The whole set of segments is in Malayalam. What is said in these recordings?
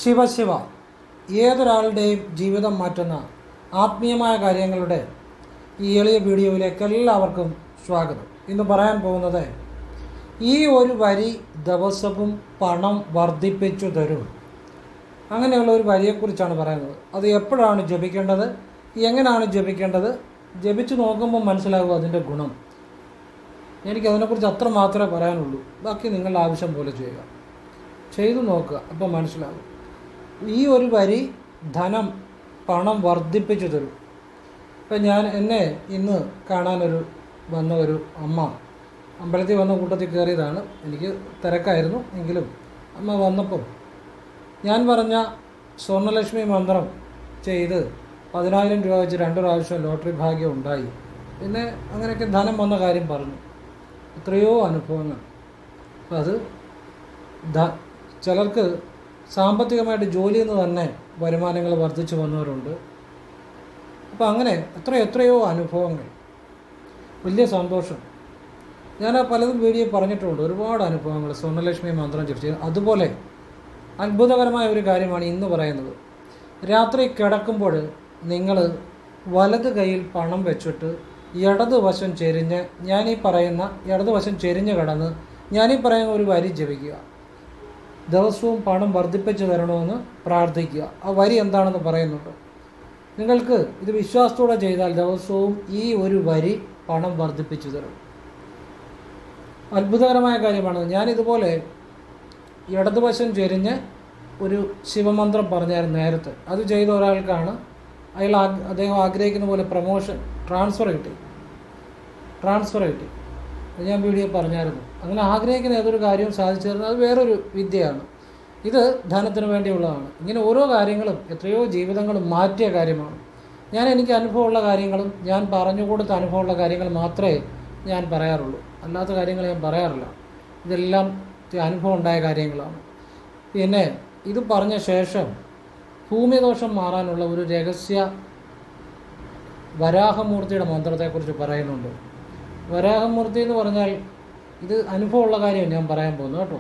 ശിവശിവ ഏതൊരാളുടെയും ജീവിതം മാറ്റുന്ന ആത്മീയമായ കാര്യങ്ങളുടെ ഈ എളിയ വീഡിയോയിലേക്ക് എല്ലാവർക്കും സ്വാഗതം. ഇന്ന് പറയാൻ പോകുന്നത് ഈ ഒരു വരി ദിവസവും പണം വർദ്ധിപ്പിച്ചു തരും, അങ്ങനെയുള്ള ഒരു വരിയെക്കുറിച്ചാണ് പറയുന്നത്. അത് എപ്പോഴാണ് ജപിക്കേണ്ടത്, എങ്ങനെയാണ് ജപിക്കേണ്ടത്, ജപിച്ച് നോക്കുമ്പോൾ മനസ്സിലാകും അതിൻ്റെ ഗുണം. എനിക്കതിനെക്കുറിച്ച് അത്ര മാത്രമേ പറയാനുള്ളൂ. ബാക്കി നിങ്ങളുടെ ആവശ്യം പോലെ ചെയ്യുക, ചെയ്തു നോക്കുക, അപ്പോൾ മനസ്സിലാകും. ഈ ഒരു വരി പണം വർദ്ധിപ്പിച്ചു തരും. ഇപ്പം എന്നെ ഇന്ന് കാണാനൊരു വന്ന ഒരു അമ്മ അമ്പലത്തിൽ വന്ന കൂട്ടത്തിൽ കയറിയതാണ്. എനിക്ക് തിരക്കായിരുന്നു എങ്കിലും അമ്മ വന്നപ്പം ഞാൻ പറഞ്ഞ സ്വർണ്ണലക്ഷ്മി മന്ത്രം ചെയ്ത് 10,000 രൂപ വെച്ച് 2 പ്രാവശ്യം ലോട്ടറി ഭാഗ്യം ഉണ്ടായി. പിന്നെ അങ്ങനെയൊക്കെ ധനം വന്ന കാര്യം പറഞ്ഞു. എത്രയോ അനുഭവങ്ങൾ. അപ്പം അത് ചിലർക്ക് സാമ്പത്തികമായിട്ട് ജോലിയിൽ നിന്ന് തന്നെ വരുമാനങ്ങൾ വർദ്ധിച്ചു വന്നവരുണ്ട്. അപ്പോൾ അങ്ങനെ എത്രയോ അനുഭവങ്ങൾ, വലിയ സന്തോഷം. ഞാൻ പലതും വീഡിയോ പറഞ്ഞിട്ടുണ്ട്, ഒരുപാട് അനുഭവങ്ങൾ സ്വർണ്ണലക്ഷ്മി മന്ത്രം ജപിച്ച്. അതുപോലെ അത്ഭുതകരമായ ഒരു കാര്യമാണ് ഇന്ന് പറയുന്നത്. രാത്രി കിടക്കുമ്പോൾ നിങ്ങൾ വലത് കൈയിൽ പണം വെച്ചിട്ട് ഇടതുവശം ചെരിഞ്ഞ് ഇടതുവശം ചെരിഞ്ഞ് കിടന്ന് ഞാനീ പറയുന്ന ഒരു വരി ജപിക്കുക. ദിവസവും പണം വർദ്ധിപ്പിച്ചു തരണമെന്ന് പ്രാർത്ഥിക്കുക. ആ വരി എന്താണെന്ന് പറയുന്നുണ്ട്. നിങ്ങൾക്ക് ഇത് വിശ്വാസത്തോടെ ചെയ്താൽ ദിവസവും ഈ ഒരു വരി പണം വർദ്ധിപ്പിച്ചു തരും. അത്ഭുതകരമായ കാര്യമാണ്. ഞാനിതുപോലെ ഇടതുവശം ഒരു ശിവമന്ത്രം പറഞ്ഞായിരുന്നു നേരത്തെ. അത് ചെയ്ത ഒരാൾക്കാണ് അദ്ദേഹം ആഗ്രഹിക്കുന്ന പോലെ ട്രാൻസ്ഫർ കിട്ടി. അത് ഞാൻ വീഡിയോ പറഞ്ഞായിരുന്നു. അങ്ങനെ ആഗ്രഹിക്കുന്ന ഏതൊരു കാര്യവും സാധിച്ചു തരുന്നത് അത് വേറൊരു വിദ്യയാണ്. ഇത് ധനത്തിന് വേണ്ടിയുള്ളതാണ്. ഇങ്ങനെ ഓരോ കാര്യങ്ങളും എത്രയോ ജീവിതങ്ങളും മാറ്റിയ കാര്യമാണ്. എനിക്ക് അനുഭവമുള്ള കാര്യങ്ങളും ഞാൻ പറഞ്ഞു കൊടുത്ത അനുഭവമുള്ള കാര്യങ്ങൾ മാത്രമേ ഞാൻ പറയാറുള്ളൂ. അല്ലാത്ത കാര്യങ്ങൾ ഞാൻ പറയാറില്ല. ഇതെല്ലാം അനുഭവം ഉണ്ടായ കാര്യങ്ങളാണ്. പിന്നെ ഇത് പറഞ്ഞ ശേഷം ഭൂമിദോഷം മാറാനുള്ള ഒരു രഹസ്യ വരാഹമൂർത്തിയുടെ മന്ത്രത്തെക്കുറിച്ച് പറയുന്നുണ്ട്. വരാഹമൂർത്തി എന്ന് പറഞ്ഞാൽ ഇത് അനുഭവമുള്ള കാര്യമാണ് ഞാൻ പറയാൻ പോകുന്നത് കേട്ടോ.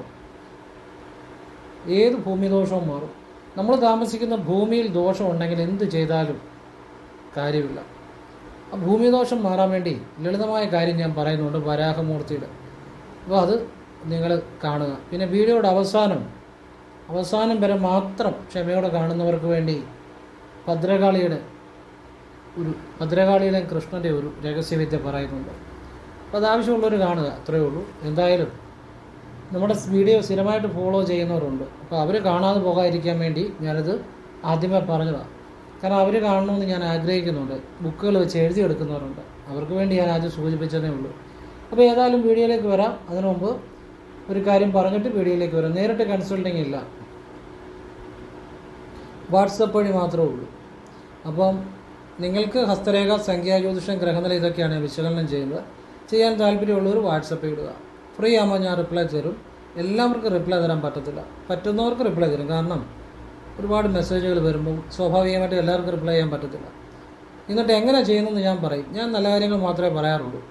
ഏത് ഭൂമിദോഷവും മാറും. നമ്മൾ താമസിക്കുന്ന ഭൂമിയിൽ ദോഷം ഉണ്ടെങ്കിൽ എന്ത് ചെയ്താലും കാര്യമില്ല. ആ ഭൂമിദോഷം മാറാൻ വേണ്ടി ലളിതമായ കാര്യം ഞാൻ പറയുന്നുണ്ട് വരാഹമൂർത്തിയുടെ. അപ്പോൾ അത് നിങ്ങൾ കാണുക. പിന്നെ വീഡിയോയുടെ അവസാനം വരെ മാത്രം ക്ഷമയോടെ കാണുന്നവർക്ക് വേണ്ടി ഭദ്രകാളിയുടെയും കൃഷ്ണൻ്റെ ഒരു രഹസ്യവിദ്യ പറയുന്നുണ്ട്. അപ്പോൾ അതാവശ്യമുള്ളവർ കാണുക, അത്രയേ ഉള്ളൂ. എന്തായാലും നമ്മുടെ വീഡിയോ സ്ഥിരമായിട്ട് ഫോളോ ചെയ്യുന്നവരുണ്ട്. അപ്പോൾ അവർ കാണാതെ പോകാതിരിക്കാൻ വേണ്ടി ഞാനത് ആദ്യമേ പറഞ്ഞതാണ്. കാരണം അവർ കാണണമെന്ന് ഞാൻ ആഗ്രഹിക്കുന്നുണ്ട്. ബുക്കുകൾ വെച്ച് എഴുതിയെടുക്കുന്നവരുണ്ട്. അവർക്ക് വേണ്ടി ഞാൻ ആദ്യം സൂചിപ്പിച്ചതേ ഉള്ളൂ. അപ്പോൾ ഏതായാലും വീഡിയോയിലേക്ക് വരാം. അതിനു മുമ്പ് ഒരു കാര്യം പറഞ്ഞിട്ട് വീഡിയോയിലേക്ക് വരാം. നേരിട്ട് കൺസൾട്ടിങ് ഇല്ല, വാട്സപ്പ് വഴി മാത്രമേ ഉള്ളൂ. അപ്പം നിങ്ങൾക്ക് ഹസ്തരേഖ, സംഖ്യാജ്യോതിഷം, ഗ്രഹനില ഇതൊക്കെയാണ് വിശകലനം ചെയ്യാൻ താല്പര്യമുള്ളവർ വാട്സപ്പ് ഇടുക. ഫ്രീ ആകുമ്പോൾ ഞാൻ റിപ്ലൈ തരും. എല്ലാവർക്കും റിപ്ലൈ തരാൻ പറ്റത്തില്ല, പറ്റുന്നവർക്ക് റിപ്ലൈ തരും. കാരണം ഒരുപാട് മെസ്സേജുകൾ വരുമ്പോൾ സ്വാഭാവികമായിട്ട് എല്ലാവർക്കും റിപ്ലൈ ചെയ്യാൻ പറ്റത്തില്ല. എന്നിട്ട് എങ്ങനെ ചെയ്യുന്നതെന്ന് ഞാൻ പറയും. ഞാൻ നല്ല കാര്യങ്ങൾ മാത്രമേ പറയാറുള്ളൂ.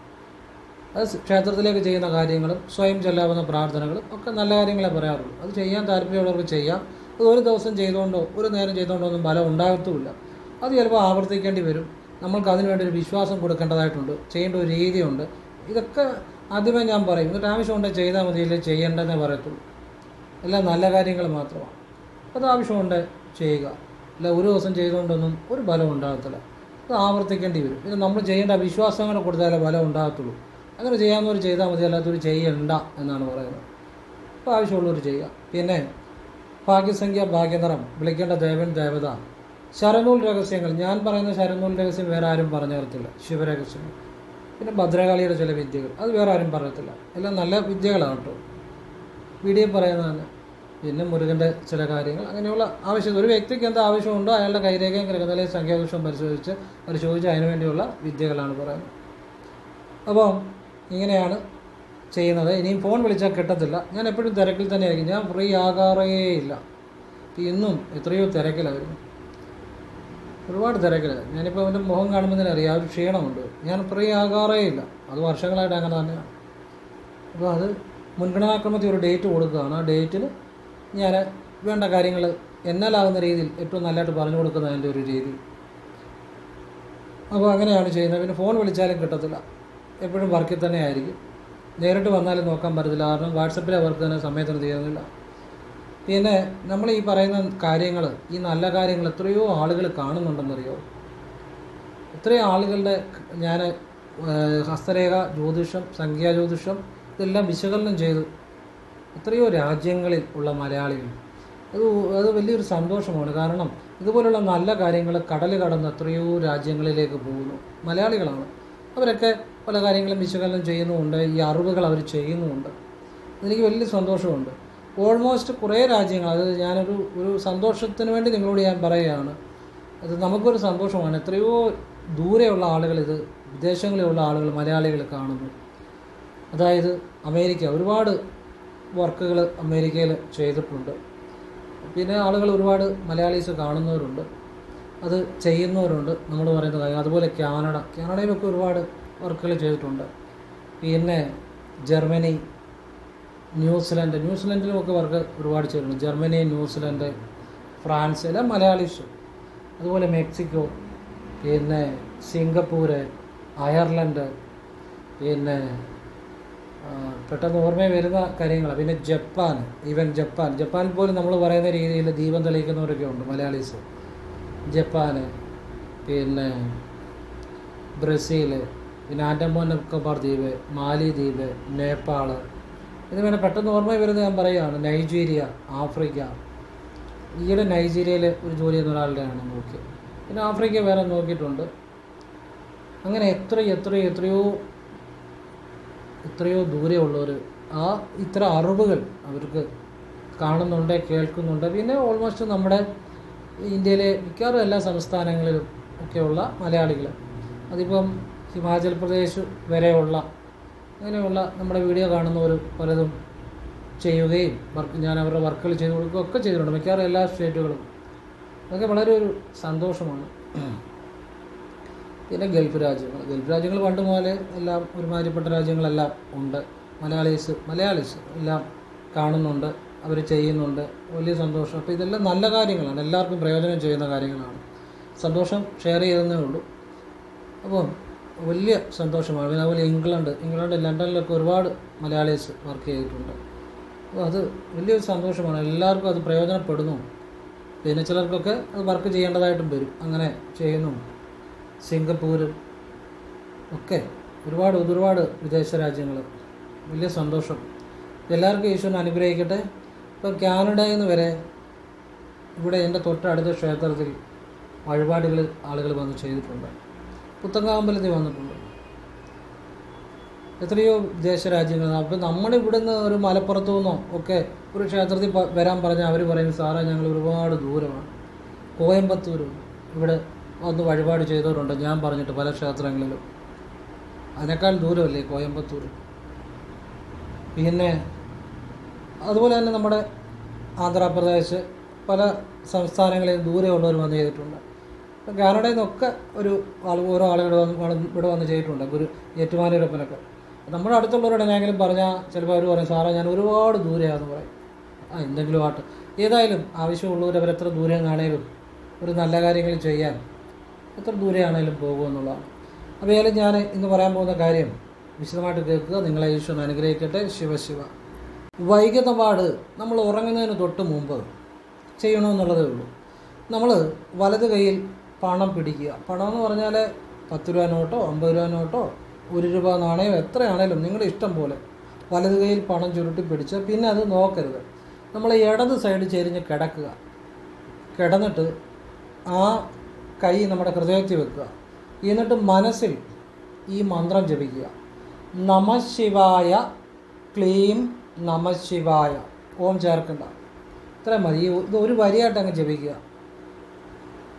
അത് ക്ഷേത്രത്തിലേക്ക് ചെയ്യുന്ന കാര്യങ്ങളും സ്വയം ചെല്ലാവുന്ന പ്രാർത്ഥനകളും ഒക്കെ നല്ല കാര്യങ്ങളെ പറയാറുള്ളൂ. അത് ചെയ്യാൻ താല്പര്യമുള്ളവർക്ക് ചെയ്യാം. അത് ഒരു ദിവസം ചെയ്തുകൊണ്ടോ ഒരു നേരം ചെയ്തുകൊണ്ടോ ഒന്നും ഫലം ഉണ്ടാകത്തുമില്ല. അത് ചിലപ്പോൾ ആവർത്തിക്കേണ്ടി വരും. നമ്മൾക്ക് അതിനുവേണ്ടി ഒരു വിശ്വാസം കൊടുക്കേണ്ടതായിട്ടുണ്ട്, ചെയ്യേണ്ട ഒരു രീതിയുണ്ട്. ഇതൊക്കെ ആദ്യമേ ഞാൻ പറയും. എന്നിട്ട് ആവശ്യമുണ്ടെങ്കിൽ ചെയ്താൽ മതിയല്ലേ, ചെയ്യേണ്ടതെന്നേ പറയത്തുള്ളൂ. എല്ലാം നല്ല കാര്യങ്ങൾ മാത്രമാണ്. അത് ആവശ്യമുണ്ട് ചെയ്യുക. അല്ല ഒരു ദിവസം ചെയ്തുകൊണ്ടൊന്നും ഒരു ഫലം ഉണ്ടാകത്തില്ല. അത് ആവർത്തിക്കേണ്ടി വരും. പിന്നെ നമ്മൾ ചെയ്യേണ്ട വിശ്വാസങ്ങൾ കൊടുത്താലേ ഫലം ഉണ്ടാകത്തുള്ളൂ. അങ്ങനെ ചെയ്യാവുന്നവർ ചെയ്താൽ മതി, അല്ലാത്തവർ ചെയ്യണ്ട എന്നാണ് പറയുന്നത്. അപ്പോൾ ആവശ്യമുള്ളവർ ചെയ്യുക. പിന്നെ ഭാഗ്യസംഖ്യ, ഭാഗ്യനിറം, വിളിക്കേണ്ട ദേവൻ, ദേവത, ശരനൂൽ രഹസ്യങ്ങൾ. ഞാൻ പറയുന്ന ശരനൂൽ രഹസ്യം വേറെ ആരും പറഞ്ഞു തരത്തില്ല. ശിവരഹസ്യങ്ങൾ. പിന്നെ ഭദ്രകാളിയുടെ ചില വിദ്യകൾ, അത് വേറെ ആരും പറയത്തില്ല. എല്ലാം നല്ല വിദ്യകളാണ് കേട്ടോ, വീഡിയോ പറയുന്നതാണ്. പിന്നെ മുരുകൻ്റെ ചില കാര്യങ്ങൾ, അങ്ങനെയുള്ള ആവശ്യം. ഒരു വ്യക്തിക്ക് എന്താ ആവശ്യമുണ്ടോ അയാളുടെ കൈരേഖയും ഗ്രഹനിലയും സംഖ്യാദോഷവും പരിശോധിച്ച് അതിനുവേണ്ടിയുള്ള വിദ്യകളാണ് പറയുന്നത്. അപ്പോൾ ഇങ്ങനെയാണ് ചെയ്യുന്നത്. ഇനിയും ഫോൺ വിളിച്ചാൽ കിട്ടത്തില്ല. ഞാൻ എപ്പോഴും തിരക്കിൽ തന്നെ ആയിരിക്കും. ഞാൻ ഫ്രീ ആകാറേ ഇല്ല. ഇന്നും എത്രയോ തിരക്കിലായിരുന്നു, ഒരുപാട് തിരക്കിലാണ്. ഞാനിപ്പോൾ അവൻ്റെ മുഖം കാണുമ്പോൾ തന്നെ അറിയാം ഒരു ക്ഷീണമുണ്ട്. ഞാൻ ഫ്രീ ആകാറേ ഇല്ല. അത് വർഷങ്ങളായിട്ട് അങ്ങനെ തന്നെയാണ്. അപ്പോൾ അത് മുൻഗണനാക്രമത്തിൽ ഒരു ഡേറ്റ് കൊടുക്കുകയാണ്. ആ ഡേറ്റിൽ ഞാൻ വേണ്ട കാര്യങ്ങൾ എന്നാലാകുന്ന രീതിയിൽ ഏറ്റവും നല്ലതായിട്ട് പറഞ്ഞു കൊടുക്കുന്നതിൻ്റെ ഒരു രീതി. അപ്പോൾ അങ്ങനെയാണ് ചെയ്യുന്നത്. പിന്നെ ഫോൺ വിളിച്ചാലും കിട്ടത്തില്ല, എപ്പോഴും വർക്കിൽ തന്നെ ആയിരിക്കും. നേരിട്ട് വന്നാലും നോക്കാൻ പറ്റത്തില്ല, കാരണം വാട്സപ്പിലെ വർക്ക് തന്നെ സമയത്തിന് തീരുന്നില്ല. പിന്നെ നമ്മൾ ഈ പറയുന്ന കാര്യങ്ങൾ, ഈ നല്ല കാര്യങ്ങൾ എത്രയോ ആളുകൾ കാണുന്നുണ്ടെന്നറിയോ? എത്രയോ ആളുകളുടെ ഞാൻ ഹസ്തരേഖ ജ്യോതിഷം, സംഖ്യാജ്യോതിഷം ഇതെല്ലാം വിശകലനം ചെയ്തു. എത്രയോ രാജ്യങ്ങളിൽ ഉള്ള മലയാളികൾ, അത് വലിയൊരു സന്തോഷമാണ്. കാരണം ഇതുപോലുള്ള നല്ല കാര്യങ്ങൾ കടൽ കടന്ന് എത്രയോ രാജ്യങ്ങളിലേക്ക് പോകുന്നു മലയാളികളാണ്. അവരൊക്കെ പല കാര്യങ്ങളും വിശകലനം ചെയ്യുന്നുമുണ്ട്, ഈ അറിവുകൾ അവർ ചെയ്യുന്നുമുണ്ട്. എനിക്ക് വലിയ സന്തോഷമുണ്ട്. ഓൾമോസ്റ്റ് കുറേ രാജ്യങ്ങൾ, അത് ഒരു സന്തോഷത്തിന് വേണ്ടി നിങ്ങളോട് ഞാൻ പറയുകയാണ്. അത് നമുക്കൊരു സന്തോഷമാണ്. എത്രയോ ദൂരെയുള്ള ആളുകൾ, ഇത് വിദേശങ്ങളിലുള്ള ആളുകൾ, മലയാളികൾ കാണുന്നു. അതായത് അമേരിക്ക, ഒരുപാട് വർക്കുകൾ അമേരിക്കയിൽ ചെയ്തിട്ടുണ്ട്. പിന്നെ ആളുകൾ ഒരുപാട് മലയാളീസ് കാണുന്നവരുണ്ട്, അത് ചെയ്യുന്നവരുണ്ട്, നമ്മൾ പറയുന്ന കാര്യം. അതുപോലെ കാനഡയിലൊക്കെ ഒരുപാട് വർക്കുകൾ ചെയ്തിട്ടുണ്ട്. പിന്നെ ജർമ്മനി, ന്യൂസിലൻഡിലുമൊക്കെ വർക്ക് ഒരുപാട് ചെയ്തിട്ടുണ്ട്. ജർമ്മനി, ന്യൂസിലൻഡ്, ഫ്രാൻസ് എല്ലാം മലയാളീസ്. അതുപോലെ മെക്സിക്കോ, പിന്നെ സിംഗപ്പൂർ, അയർലൻഡ്, പിന്നെ പെട്ടെന്ന് ഓർമ്മയിൽ വരുന്ന കാര്യങ്ങൾ. പിന്നെ ജപ്പാൻ പോലും നമ്മൾ പറയുന്ന രീതിയിൽ ദീപം തെളിയിക്കുന്നവരൊക്കെ ഉണ്ട് മലയാളീസ്. ജപ്പാന്, പിന്നെ ബ്രസീൽ, പിന്നെ ആൻഡമാൻ നിക്കോബാർ ദ്വീപ്, മാലിദ്വീപ്, നേപ്പാൾ, ഇത് പിന്നെ പെട്ടെന്ന് ഓർമ്മയിൽ വരുന്നത് ഞാൻ പറയുകയാണ്. Nigeria, Africa. ഈയിടെ നൈജീരിയയിൽ ഒരു ജോലി ചെയ്യുന്ന ഒരാളുടെയാണ് നോക്കി. പിന്നെ ആഫ്രിക്ക വേറെ നോക്കിയിട്ടുണ്ട്. അങ്ങനെ എത്രയോ ദൂരെയുള്ളവർ ഇത്ര അറിവുകൾ അവർക്ക് കാണുന്നുണ്ട്, കേൾക്കുന്നുണ്ട്. പിന്നെ ഓൾമോസ്റ്റ് നമ്മുടെ ഇന്ത്യയിലെ മിക്കവാറും എല്ലാ സംസ്ഥാനങ്ങളിലും ഒക്കെയുള്ള മലയാളികൾ, അതിപ്പം ഹിമാചൽ പ്രദേശ് വരെയുള്ള അങ്ങനെയുള്ള നമ്മുടെ വീഡിയോ കാണുന്നവർ പലതും ചെയ്യുകയും ഞാൻ അവരുടെ വർക്കുകൾ ചെയ്ത് കൊടുക്കുകയും ഒക്കെ ചെയ്തിട്ടുണ്ട്, മിക്കവാറും എല്ലാ സ്റ്റേറ്റുകളും. അതൊക്കെ വളരെ ഒരു സന്തോഷമാണ്. പിന്നെ ഗൾഫ് രാജ്യങ്ങൾ പണ്ട് മുതലേ എല്ലാം ഒരുമാതിരിപ്പെട്ട രാജ്യങ്ങളെല്ലാം ഉണ്ട്. മലയാളീസ് എല്ലാം കാണുന്നുണ്ട്, അവർ ചെയ്യുന്നുണ്ട്. വലിയ സന്തോഷം. അപ്പോൾ ഇതെല്ലാം നല്ല കാര്യങ്ങളാണ്, എല്ലാവർക്കും പ്രയോജനം ചെയ്യുന്ന കാര്യങ്ങളാണ്. സന്തോഷം ഷെയർ ചെയ്തതേ ഉള്ളൂ. അപ്പോൾ വലിയ സന്തോഷമാണ്. പിന്നെ അതുപോലെ ഇംഗ്ലണ്ട്, ലണ്ടനിലൊക്കെ ഒരുപാട് മലയാളീസ് വർക്ക് ചെയ്തിട്ടുണ്ട്. അപ്പോൾ അത് വലിയൊരു സന്തോഷമാണ്. എല്ലാവർക്കും അത് പ്രയോജനപ്പെടുന്നു. പിന്നെ ചിലർക്കൊക്കെ അത് വർക്ക് ചെയ്യേണ്ടതായിട്ടും വരും, അങ്ങനെ ചെയ്യുന്നു. സിംഗപ്പൂർ ഒക്കെ ഒരുപാട് വിദേശ രാജ്യങ്ങൾ. വലിയ സന്തോഷം. എല്ലാവർക്കും ഈശ്വരൻ അനുഗ്രഹിക്കട്ടെ. ഇപ്പോൾ കാനഡയിൽ നിന്ന് വരെ ഇവിടെ എൻ്റെ തൊട്ടടുത്ത ക്ഷേത്രത്തിൽ വഴിപാടുകൾ ആളുകൾ വന്ന് ചെയ്തിട്ടുണ്ട്. പുത്തങ്കാമ്പലത്തിൽ വന്നിട്ടുണ്ട്. എത്രയോ വിദേശ രാജ്യങ്ങൾ. അപ്പോൾ നമ്മളിവിടെ നിന്ന് ഒരു മലപ്പുറത്തു നിന്നോ ഒക്കെ ഒരു ക്ഷേത്രത്തിൽ വരാൻ പറഞ്ഞാൽ അവർ പറയും, സാറേ ഞങ്ങൾ ഒരുപാട് ദൂരമാണ്, കോയമ്പത്തൂർ ഇവിടെ വന്ന് വഴിപാട് ചെയ്തവരുണ്ട് ഞാൻ പറഞ്ഞിട്ട് പല ക്ഷേത്രങ്ങളിലും. അതിനേക്കാൾ ദൂരമല്ലേ കോയമ്പത്തൂർ. പിന്നെ അതുപോലെ തന്നെ നമ്മുടെ ആന്ധ്രാപ്രദേശ്, പല സംസ്ഥാനങ്ങളിൽ ദൂരെയുള്ളവർ വന്ന് ചെയ്തിട്ടുണ്ട്. കാനഡയിൽ നിന്നൊക്കെ ഓരോ ആളുകൾ ഇവിടെ വന്ന് ചെയ്തിട്ടുണ്ട്. ഏറ്റുമാനൂരപ്പനൊക്കെ. നമ്മുടെ അടുത്തുള്ളവരോടെങ്കിലും പറഞ്ഞാൽ ചിലപ്പോൾ അവർ പറയും, സാറേ ഞാൻ ഒരുപാട് ദൂരെയാണെന്ന് പറയും. എന്തെങ്കിലും ആട്ട്. ഏതായാലും ആവശ്യമുള്ളവർ അവരെത്ര ദൂരെയാണേലും ഒരു നല്ല കാര്യങ്ങൾ ചെയ്യാൻ എത്ര ദൂരെയാണേലും പോകുമെന്നുള്ളതാണ്. അപ്പോൾ ഏതായാലും ഞാൻ ഇന്ന് പറയാൻ പോകുന്ന കാര്യം വിശദമായിട്ട് കേൾക്കുക. നിങ്ങളെ ഈശ്വരൻ അനുഗ്രഹിക്കട്ടെ. ശിവശിവ. വൈകിട്ടപാട് നമ്മൾ ഉറങ്ങുന്നതിന് തൊട്ട് മുമ്പ് ചെയ്യണമെന്നുള്ളതേ ഉള്ളൂ. നമ്മൾ വലത് കൈയിൽ പണം പിടിക്കുക. പണം എന്ന് പറഞ്ഞാൽ 10 രൂപ നോട്ടോ 50 രൂപ നോട്ടോ 1 രൂപ നാണയം എത്രയാണേലും നിങ്ങളുടെ ഇഷ്ടം പോലെ വലത് കൈയിൽ പണം ചുരുട്ടി പിടിച്ച് പിന്നെ അത് നോക്കരുത്. നമ്മൾ ഇടത് സൈഡ് ചെരിഞ്ഞ് കിടക്കുക. കിടന്നിട്ട് ആ കൈ നമ്മുടെ ഹൃദയത്തിൽ വെക്കുക. എന്നിട്ട് മനസ്സിൽ ഈ മന്ത്രം ജപിക്കുക. നമഃശിവായ ക്ലീം നമഃശിവായ. ഓം ചേർക്കണ്ട, ഇത്രയും മതി. ഇത് ഒരു വരിയായിട്ട് അങ്ങ് ജപിക്കുക.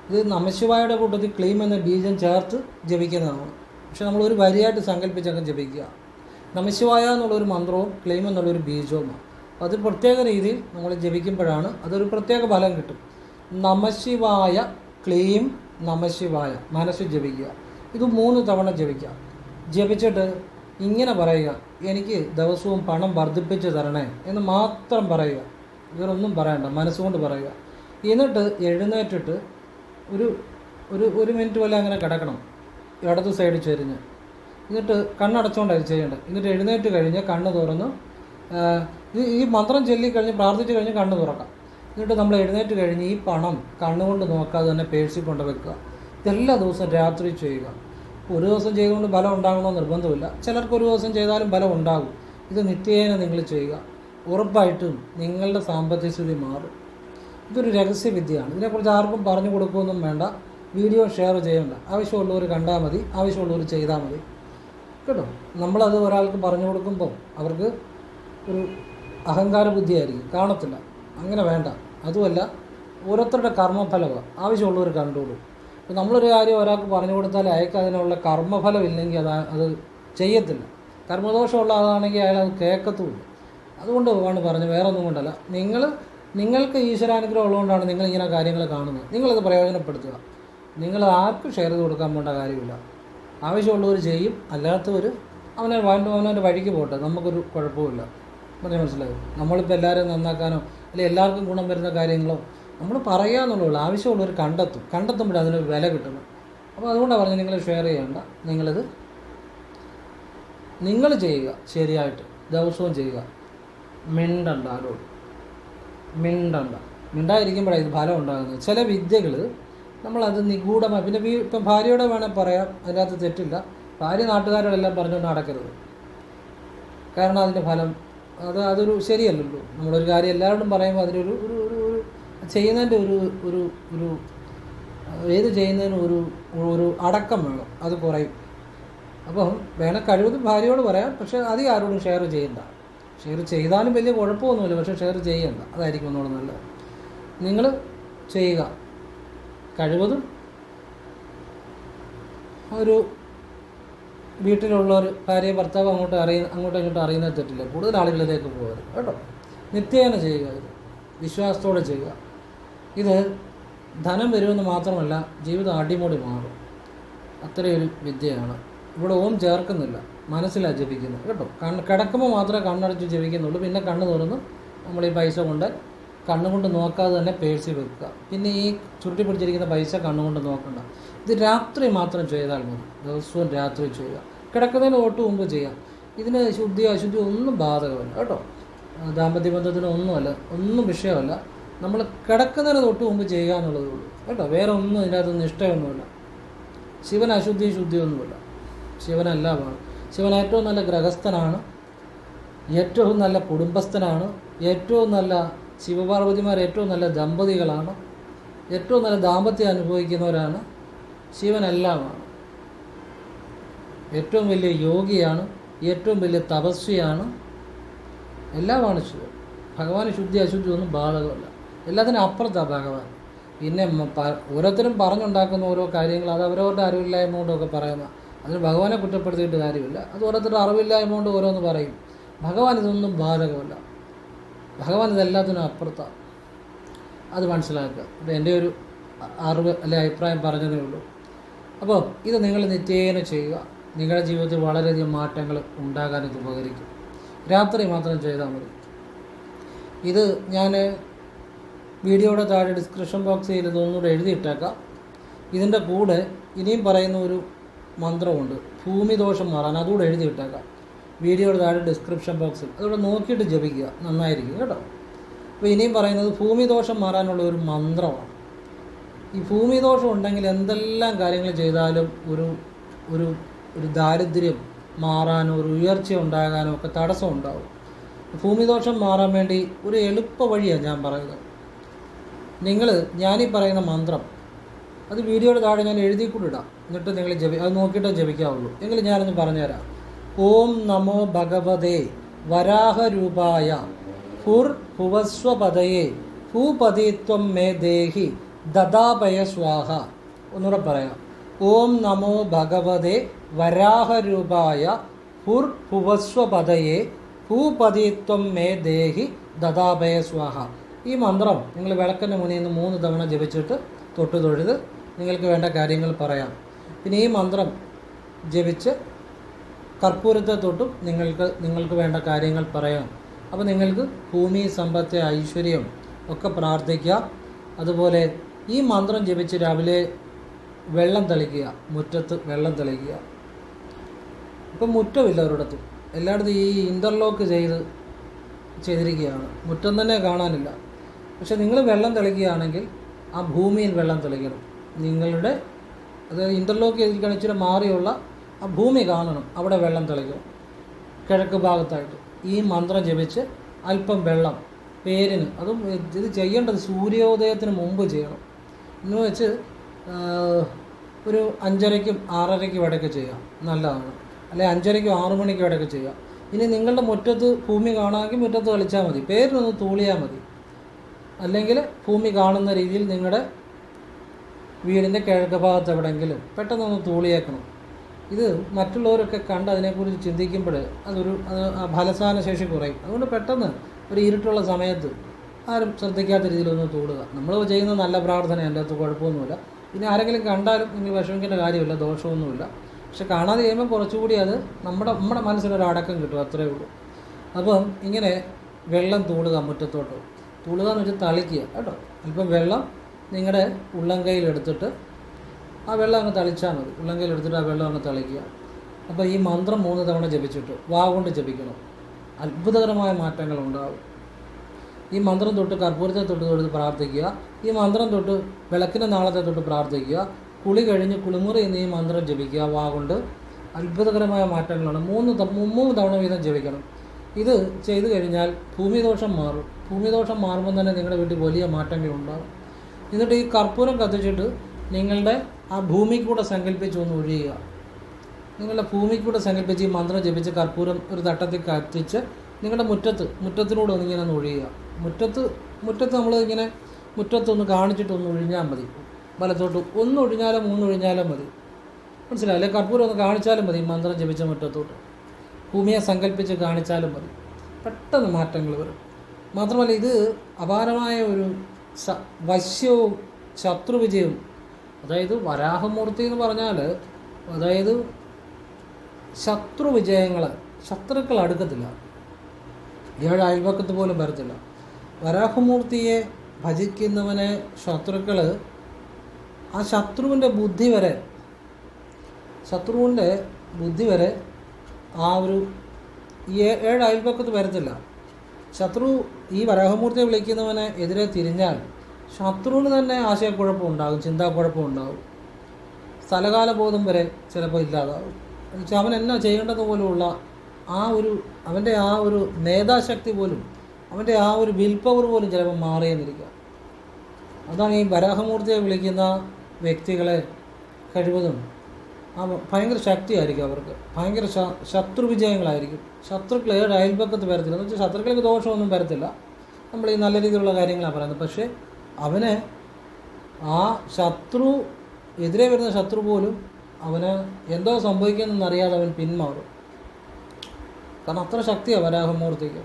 ഇത് നമഃശിവായുടെ കൂട്ടത്തിൽ ക്ലീം എന്ന ബീജം ചേർത്ത് ജപിക്കുന്നതാണ്. പക്ഷെ നമ്മൾ ഒരു വരിയായിട്ട് സങ്കല്പിച്ചങ്ങ് ജപിക്കുക. നമഃശിവായ എന്നുള്ളൊരു മന്ത്രവും ക്ലീം എന്നുള്ളൊരു ബീജവുമാണ്. അപ്പോൾ അത് പ്രത്യേക രീതിയിൽ നമ്മൾ ജപിക്കുമ്പോഴാണ് അതൊരു പ്രത്യേക ഫലം കിട്ടും. നമഃശിവായ ക്ലീം നമഃശിവായ മനസ്സിൽ ജപിക്കുക. ഇത് 3 തവണ ജപിക്കുക. ജപിച്ചിട്ട് ഇങ്ങനെ പറയുക, എനിക്ക് ദിവസവും പണം വർദ്ധിപ്പിച്ച് തരണേ എന്ന് മാത്രം പറയുക. വേറൊന്നും പറയണ്ട, മനസ്സുകൊണ്ട് പറയുക. എന്നിട്ട് എഴുന്നേറ്റിട്ട് ഒരു ഒരു ഒരു മിനിറ്റ് പോലെ അങ്ങനെ കിടക്കണം, ഇടത് സൈഡ് ചെരിഞ്ഞ്. എന്നിട്ട് കണ്ണടച്ചുകൊണ്ടാണ് ഇത് ചെയ്യേണ്ടത്. എന്നിട്ട് എഴുന്നേറ്റ് കഴിഞ്ഞ് കണ്ണ് തുറന്ന് ഈ മന്ത്രം ചൊല്ലിക്കഴിഞ്ഞ് പ്രാർത്ഥിച്ച് കഴിഞ്ഞ് കണ്ണ് തുറക്കാം. എന്നിട്ട് നമ്മൾ എഴുന്നേറ്റ് കഴിഞ്ഞ് ഈ പണം കണ്ണുകൊണ്ട് നോക്കാതെ തന്നെ പേഴ്സിൽ കൊണ്ട് വെക്കുക. ഇതെല്ലാ ദിവസവും രാത്രി ചെയ്യുക. ഒരു ദിവസം ചെയ്തുകൊണ്ട് ബലം ഉണ്ടാകണമെന്ന് നിർബന്ധമില്ല. ചിലർക്ക് ഒരു ദിവസം ചെയ്താലും ബലം ഉണ്ടാകും. ഇത് നിത്യേന നിങ്ങൾ ചെയ്യുക. ഉറപ്പായിട്ടും നിങ്ങളുടെ സാമ്പത്തിക സ്ഥിതി മാറും. ഇതൊരു രഹസ്യവിദ്യയാണ്. ഇതിനെക്കുറിച്ച് ആർക്കും പറഞ്ഞു കൊടുക്കുകയൊന്നും വേണ്ട. വീഡിയോ ഷെയർ ചെയ്യേണ്ട. ആവശ്യമുള്ളവർ കണ്ടാൽ മതി, ആവശ്യമുള്ളവർ ചെയ്താൽ മതി കേട്ടോ. നമ്മളത് ഒരാൾക്ക് പറഞ്ഞു കൊടുക്കുമ്പോൾ അവർക്ക് ഒരു അഹങ്കാര ബുദ്ധിയായിരിക്കും, കാണത്തില്ല. അങ്ങനെ വേണ്ട. അതുമല്ല, ഓരോരുത്തരുടെ കർമ്മഫലമാണ്. ആവശ്യമുള്ളവർ കണ്ടോളൂ. അപ്പോൾ നമ്മളൊരു കാര്യം ഒരാൾക്ക് പറഞ്ഞു കൊടുത്താൽ അയാൾക്ക് അതിനുള്ള കർമ്മഫലം ഇല്ലെങ്കിൽ അത് ചെയ്യത്തില്ല. കർമ്മദോഷമുള്ള ആളാണെങ്കിൽ അയാൾ അത് കേൾക്കത്തുമില്ല. അതുകൊണ്ട് ആണ് പറഞ്ഞത്, വേറെ ഒന്നും കൊണ്ടല്ല. നിങ്ങൾക്ക് ഈശ്വരാനുഗ്രഹം ഉള്ളതുകൊണ്ടാണ് നിങ്ങളിങ്ങനെ കാര്യങ്ങൾ കാണുന്നത്. നിങ്ങളത് പ്രയോജനപ്പെടുത്തുക. നിങ്ങൾ ആർക്കും ഷെയർ ചെയ്ത് കൊടുക്കാൻ പോകേണ്ട കാര്യമില്ല. ആവശ്യമുള്ളവർ ചെയ്യും, അല്ലാത്തവർ അവനവൻ്റെ വഴിക്ക് പോട്ടെ. നമുക്കൊരു കുഴപ്പമില്ല. പറഞ്ഞാൽ മനസ്സിലാവും. നമ്മളിപ്പോൾ എല്ലാവരും നന്നാക്കാനോ അല്ലെങ്കിൽ എല്ലാവർക്കും ഗുണം വരുന്ന കാര്യങ്ങളോ നമ്മൾ പറയാമെന്നുള്ളൂ. ആവശ്യമുള്ളവർ കണ്ടെത്തുമ്പോഴേ അതിന് വില കിട്ടണം. അപ്പോൾ അതുകൊണ്ടാണ് പറഞ്ഞത് നിങ്ങൾ ഷെയർ ചെയ്യേണ്ട. നിങ്ങൾ ചെയ്യുക ശരിയായിട്ട്, ദിവസവും ചെയ്യുക. മിണ്ടണ്ട ആരോട്, മിണ്ടായിരിക്കുമ്പോഴാണ് ഇത് ഫലം ഉണ്ടാകുന്നത്. ചില വിദ്യകൾ നമ്മളത് നിഗൂഢമായി പിന്നെ ഇപ്പം ഭാര്യയോടെ വേണേൽ പറയാം, അതിനകത്ത് തെറ്റില്ല. ഭാര്യ നാട്ടുകാരോടെല്ലാം പറഞ്ഞുകൊണ്ട് നടക്കരുത്. കാരണം അതിൻ്റെ ഫലം അതൊരു ശരിയല്ലല്ലോ. നമ്മളൊരു കാര്യം എല്ലാവരോടും പറയുമ്പോൾ അതിനൊരു ഒരു ഒരു ചെയ്യുന്നതിൻ്റെ ഒരു ഏത് ചെയ്യുന്നതിനും ഒരു അടക്കം വേണം. അത് കുറയും. അപ്പം വേണേൽ കഴിവതും ഭാര്യയോട് പറയാം, പക്ഷേ അധികം ആരോടും ഷെയർ ചെയ്യണ്ട. ഷെയർ ചെയ്താലും വലിയ കുഴപ്പമൊന്നുമില്ല, പക്ഷേ ഷെയർ ചെയ്യണ്ട. അതായിരിക്കും ഒന്നുകൂടെ നല്ലത്. നിങ്ങൾ ചെയ്യുക. കഴിവതും ഒരു വീട്ടിലുള്ളവർ ഭാര്യ ഭർത്താവ് അങ്ങോട്ടും ഇങ്ങോട്ടും അറിയുന്നത് തെറ്റില്ല. കൂടുതൽ ആളുകളിലേക്ക് പോകരുത് കേട്ടോ. നിത്യേന ചെയ്യുക. ഇത് വിശ്വാസത്തോടെ ചെയ്യുക. ഇത് ധനം വരുമെന്ന് മാത്രമല്ല, ജീവിതം അടിമുടി മാറും. അത്രയൊരു വിദ്യയാണ്. ഇവിടെ ഓം ചേർക്കുന്നില്ല, മനസ്സിലാണ് ജപിക്കുന്നത് കേട്ടോ. കിടക്കുമ്പോൾ മാത്രമേ കണ്ണടച്ച് ജപിക്കുന്നുള്ളൂ. പിന്നെ കണ്ണ് തുറന്ന് നമ്മൾ ഈ പൈസ കൊണ്ട് കണ്ണുകൊണ്ട് നോക്കാതെ തന്നെ പേഴ്സിൽ വെക്കുക. പിന്നെ ഈ ചുരുട്ടി പിടിച്ചിരിക്കുന്ന പൈസ കണ്ണുകൊണ്ട് നോക്കണ്ട. ഇത് രാത്രി മാത്രം ചെയ്താൽ മതി. ദിവസവും രാത്രി ചെയ്യുക. കിടക്കുന്നതിന് തൊട്ട് മുമ്പ് ചെയ്യാം. ഇതിന് ശുദ്ധി അശുദ്ധി ഒന്നും ബാധകമല്ല കേട്ടോ. ദാമ്പത്യ ബന്ധത്തിന് ഒന്നും വിഷയമല്ല. നമ്മൾ കിടക്കുന്നതിന് തൊട്ട് മുമ്പ് ചെയ്യുക എന്നുള്ളതേ ഉള്ളൂ കേട്ടോ. വേറെ ഒന്നും ഇതിനകത്ത് നിഷ്ഠയൊന്നുമില്ല. ശിവൻ അശുദ്ധി ശുദ്ധിയൊന്നുമില്ല. ശിവനെല്ലാമാണ്. ശിവൻ ഏറ്റവും നല്ല ഗ്രഹസ്ഥനാണ്, ഏറ്റവും നല്ല കുടുംബസ്ഥനാണ്, ഏറ്റവും നല്ല ശിവപാർവതിമാർ ഏറ്റവും നല്ല ദമ്പതികളാണ്, ഏറ്റവും നല്ല ദാമ്പത്യം അനുഭവിക്കുന്നവരാണ്. ശിവനെല്ലാമാണ്. ഏറ്റവും വലിയ യോഗിയാണ്, ഏറ്റവും വലിയ തപസ്വിയാണ്, എല്ലാമാണ് ശിവൻ. ഭഗവാന് ശുദ്ധി അശുദ്ധി ഒന്നും ബാധകമല്ല. എല്ലാത്തിനും അപ്പുറത്താണ് ഭഗവാൻ. പിന്നെ ഓരോരുത്തരും പറഞ്ഞുണ്ടാക്കുന്ന ഓരോ കാര്യങ്ങൾ അത് അവരവരുടെ അറിവില്ലായ്മ കൊണ്ടൊക്കെ പറയുന്ന, അതിന് ഭഗവാനെ കുറ്റപ്പെടുത്തിയിട്ട് കാര്യമില്ല. അത് ഓരോരുത്തരുടെ അറിവില്ലായ്മ കൊണ്ട് ഓരോന്ന് പറയും. ഭഗവാൻ ഇതൊന്നും ബാധകമല്ല. ഭഗവാൻ ഇതെല്ലാത്തിനും അപ്പുറത്താണ്. അത് മനസ്സിലാക്കുക. ഇത് എൻ്റെ ഒരു അറിവ് അല്ലെ അഭിപ്രായം പറഞ്ഞതേ ഉള്ളൂ. അപ്പോൾ ഇത് നിങ്ങൾ നിത്യേന ചെയ്യുക. നിങ്ങളുടെ ജീവിതത്തിൽ വളരെയധികം മാറ്റങ്ങൾ ഉണ്ടാകാൻ ഇത് ഉപകരിക്കും. രാത്രി മാത്രം ചെയ്താൽ മതി. ഇത് ഞാൻ വീഡിയോയുടെ താഴെ ഡിസ്ക്രിപ്ഷൻ ബോക്സിൽ ഇതൊന്നുകൂടെ എഴുതിയിട്ടേക്കാം. ഇതിൻ്റെ കൂടെ ഇനിയും പറയുന്ന ഒരു മന്ത്രമുണ്ട്, ഭൂമിദോഷം മാറാൻ. അതുകൂടെ എഴുതിയിട്ടേക്കാം വീഡിയോയുടെ താഴെ ഡിസ്ക്രിപ്ഷൻ ബോക്സിൽ. അതുകൂടെ നോക്കിയിട്ട് ജപിക്കുക, നന്നായിരിക്കും കേട്ടോ. അപ്പോൾ ഇനിയും പറയുന്നത് ഭൂമിദോഷം മാറാനുള്ള ഒരു മന്ത്രമാണ്. ഈ ഭൂമിദോഷം ഉണ്ടെങ്കിൽ എന്തെല്ലാം കാര്യങ്ങൾ ചെയ്താലും ഒരു ദാരിദ്ര്യം മാറാനോ ഒരു ഉയർച്ച ഉണ്ടാകാനോ ഒക്കെ തടസ്സം ഉണ്ടാവും. ഭൂമിദോഷം മാറാൻ വേണ്ടി ഒരു എളുപ്പ വഴിയാണ് ഞാൻ പറയുന്നത്. ഞാനീ പറയുന്ന മന്ത്രം അത് വീഡിയോയുടെ താഴെ ഞാൻ എഴുതി കൂടി ഇടാം. എന്നിട്ട് നിങ്ങൾ അത് നോക്കിയിട്ടേ ജപിക്കാവുള്ളൂ. എങ്കിലും ഞാനൊന്ന് പറഞ്ഞുതരാം. ഓം നമോ ഭഗവതേ വരാഹരൂപായ ഭുവസ്വപദയേ ഭൂപതിത്വം മേ ദേഹി ദദാപയ സ്വാഹ. ഒന്നുകൂടെ പറയാം. ഓം നമോ ഭഗവതേ വരാഹരൂപായ ഭുവസ്വപദയേ ഭൂപതിത്വം മേ ദേഹി ദദാപയ സ്വാഹ. ഈ മന്ത്രം നിങ്ങൾ വിളക്കിൻ്റെ മുന്നിൽ നിന്ന് 3 തവണ ജപിച്ചിട്ട് തൊഴുത് നിങ്ങൾക്ക് വേണ്ട കാര്യങ്ങൾ പറയാം. പിന്നെ ഈ മന്ത്രം ജപിച്ച് കർപ്പൂരത്തെ തൊട്ടും നിങ്ങൾക്ക് വേണ്ട കാര്യങ്ങൾ പറയാം. അപ്പോൾ നിങ്ങൾക്ക് ഭൂമി, സമ്പത്ത്, ഐശ്വര്യം ഒക്കെ പ്രാർത്ഥിക്കാം. അതുപോലെ ഈ മന്ത്രം ജപിച്ച് രാവിലെ വെള്ളം തളിക്കുക, മുറ്റത്ത് വെള്ളം തളിക്കുക. ഇപ്പം മുറ്റമില്ല ഒരിടത്തും, എല്ലായിടത്തും ഈ ഇൻ്റർലോക്ക് ചെയ്തിരിക്കുകയാണ്, മുറ്റം തന്നെ കാണാനില്ല. പക്ഷെ നിങ്ങൾ വെള്ളം തളിക്കുകയാണെങ്കിൽ ആ ഭൂമിയിൽ വെള്ളം തളിക്കണം. നിങ്ങളുടെ അത് ഇൻ്റർലോക്ക് ചെയ്തിരിക്കുകയാണ്, ഇച്ചിരി മാറിയുള്ള ആ ഭൂമി കാണണം, അവിടെ വെള്ളം തളിക്കണം. കിഴക്ക് ഭാഗത്തായിട്ട് ഈ മന്ത്രം ജപിച്ച് അല്പം വെള്ളം പേരിന്, അതും ഇത് ചെയ്യേണ്ടത് സൂര്യോദയത്തിന് മുമ്പ് ചെയ്യണം. എന്ന് വെച്ച് ഒരു 5:30-ക്കും 6:30-ക്കും ഇടയ്ക്ക് ചെയ്യാം, നല്ലതാണ്. അല്ലെങ്കിൽ 5:30-ക്കും 6 മണിക്കും ഇടയ്ക്ക് ചെയ്യാം. ഇനി നിങ്ങളുടെ മുറ്റത്ത് ഭൂമി കാണാമെങ്കിൽ മുറ്റത്ത് കളിച്ചാൽ മതി, പേരിനൊന്ന് തൂളിയാൽ മതി. അല്ലെങ്കിൽ ഭൂമി കാണുന്ന രീതിയിൽ നിങ്ങളുടെ വീടിൻ്റെ കിഴക്ക് ഭാഗത്ത് എവിടെയെങ്കിലും പെട്ടെന്നൊന്ന് തൂളിയേക്കണം. ഇത് മറ്റുള്ളവരൊക്കെ കണ്ട് അതിനെക്കുറിച്ച് ചിന്തിക്കുമ്പോൾ ഫലസാന ശേഷി കുറയും. അതുകൊണ്ട് പെട്ടെന്ന് ഒരു ഇരുട്ടുള്ള സമയത്ത് ആരും ശ്രദ്ധിക്കാത്ത രീതിയിലൊന്ന് തൂടുക. നമ്മൾ ചെയ്യുന്ന നല്ല പ്രാർത്ഥന, എൻ്റെ അകത്ത് കുഴപ്പമൊന്നുമില്ല. ഇനി ആരെങ്കിലും കണ്ടാലും നിങ്ങൾ വിഷമിക്കേണ്ട കാര്യമില്ല, ദോഷമൊന്നുമില്ല. പക്ഷെ കാണാതെ ചെയ്യുമ്പോൾ കുറച്ചുകൂടി അത് നമ്മുടെ മനസ്സിലൊരു അടക്കം കിട്ടും, അത്രയേ ഉള്ളൂ. അപ്പം ഇങ്ങനെ വെള്ളം തൂടുക, മുറ്റത്തോട്ട് തൂടുക എന്ന് വെച്ചാൽ തളിക്കുക കേട്ടോ. അല്പം വെള്ളം നിങ്ങളുടെ ഉള്ളം കയ്യിലെടുത്തിട്ട് ആ വെള്ളം അങ്ങ് തളിച്ചാൽ മതി. ഉള്ളം കയ്യിലെടുത്തിട്ട് ആ വെള്ളം അങ്ങ് തളിക്കുക. അപ്പോൾ ഈ മന്ത്രം 3 തവണ ജപിച്ചിട്ട് കൊണ്ട് ജപിക്കണം. അത്ഭുതകരമായ മാറ്റങ്ങൾ ഉണ്ടാകും. ഈ മന്ത്രം തൊട്ട് കർപ്പൂരത്തെ തൊട്ട് പ്രാർത്ഥിക്കുക. ഈ മന്ത്രം തൊട്ട് വിളക്കിൻ്റെ നാളത്തെ തൊട്ട് പ്രാർത്ഥിക്കുക. കുളി കഴിഞ്ഞ് കുളിമുറി എന്ന് ഈ മന്ത്രം ജപിക്കുക. കൊണ്ട് അത്ഭുതകരമായ മാറ്റങ്ങളാണ്. 3 തവണ വീതം ജപിക്കണം. ഇത് ചെയ്തു കഴിഞ്ഞാൽ ഭൂമിദോഷം മാറും. ഭൂമിദോഷം മാറുമ്പോൾ തന്നെ നിങ്ങളുടെ വീട്ടിൽ വലിയ മാറ്റങ്ങളുണ്ടാകും. എന്നിട്ട് ഈ കർപ്പൂരം കത്തിച്ചിട്ട് നിങ്ങളുടെ ആ ഭൂമിക്കൂടെ സങ്കല്പിച്ച് ഒന്ന് ഒഴിയുക. നിങ്ങളുടെ ഭൂമിക്കൂടെ സങ്കല്പിച്ച് ഈ മന്ത്രം ജപിച്ച് കർപ്പൂരം ഒരു തട്ടത്തിൽ കത്തിച്ച് നിങ്ങളുടെ മുറ്റത്തിലൂടെ ഒന്നിങ്ങനെ ഒന്ന് ഒഴിയുക. മുറ്റത്ത് നമ്മൾ ഇങ്ങനെ മുറ്റത്തൊന്ന് കാണിച്ചിട്ടൊന്ന് ഒഴിഞ്ഞാൽ മതി. വലത്തോട്ട് 1 ഒഴിഞ്ഞാലോ 3 ഒഴിഞ്ഞാലോ മതി, മനസ്സിലായി? അല്ലെങ്കിൽ കർപ്പൂരം ഒന്ന് കാണിച്ചാലും മതി. മന്ത്രം ജപിച്ച മുറ്റത്തോട്ട് ഭൂമിയെ സങ്കല്പിച്ച് കാണിച്ചാലും മതി. പെട്ടെന്ന് മാറ്റങ്ങൾ വരും. മാത്രമല്ല ഇത് അപാരമായ ഒരു വശ്യവും ശത്രുവിജയവും. അതായത് വരാഹമൂർത്തി എന്ന് പറഞ്ഞാൽ അതായത് ശത്രുക്കൾ അടുക്കത്തില്ല, 7 അയൽപക്കത്ത് പോലും വരത്തില്ല. വരാഹമൂർത്തിയെ ഭജിക്കുന്നവനെ ശത്രുക്കൾ ആ ശത്രുവിൻ്റെ ബുദ്ധി വരെ ആ ഒരു 7 അയൽപക്കത്ത് വരത്തില്ല. ശത്രു ഈ വരാഹമൂർത്തിയെ വിളിക്കുന്നവനെ എതിരെ തിരിഞ്ഞാൽ ശത്രുവിന് തന്നെ ആശയക്കുഴപ്പം ഉണ്ടാകും, ചിന്താക്കുഴപ്പം ഉണ്ടാകും, സ്ഥലകാല ബോധം വരെ ചിലപ്പോൾ ഇല്ലാതാകും. എന്നുവെച്ചാൽ അവൻ എന്നാ ചെയ്യേണ്ടതുപോലുള്ള അവൻ്റെ ആ ഒരു മേധാശക്തി പോലും, അവൻ്റെ ആ ഒരു വിൽ പവർ പോലും ചിലപ്പോൾ മാറിയെന്നിരിക്കുക. അതാണ് ഈ വരാഹമൂർത്തിയെ വിളിക്കുന്ന വ്യക്തികളെ കഴിവതും ഭയങ്കര ശക്തിയായിരിക്കും അവർക്ക്, ഭയങ്കര ശത്രുവിജയങ്ങളായിരിക്കും. ശത്രുക്കൾ 7 അയൽപക്കത്ത് വരത്തില്ല. എന്ന് വെച്ചാൽ ശത്രുക്കൾക്ക് ദോഷമൊന്നും വരത്തില്ല, നമ്മൾ ഈ നല്ല രീതിയിലുള്ള കാര്യങ്ങളാണ് പറയുന്നത്. പക്ഷേ അവനെ ആ എതിരെ വരുന്ന ശത്രു പോലും അവന് എന്തോ സംഭവിക്കുന്നതെന്നറിയാതെ അവൻ പിന്മാറും. കാരണം അത്ര ശക്തിയാണ് വരാഹമൂർത്തിക്ക്.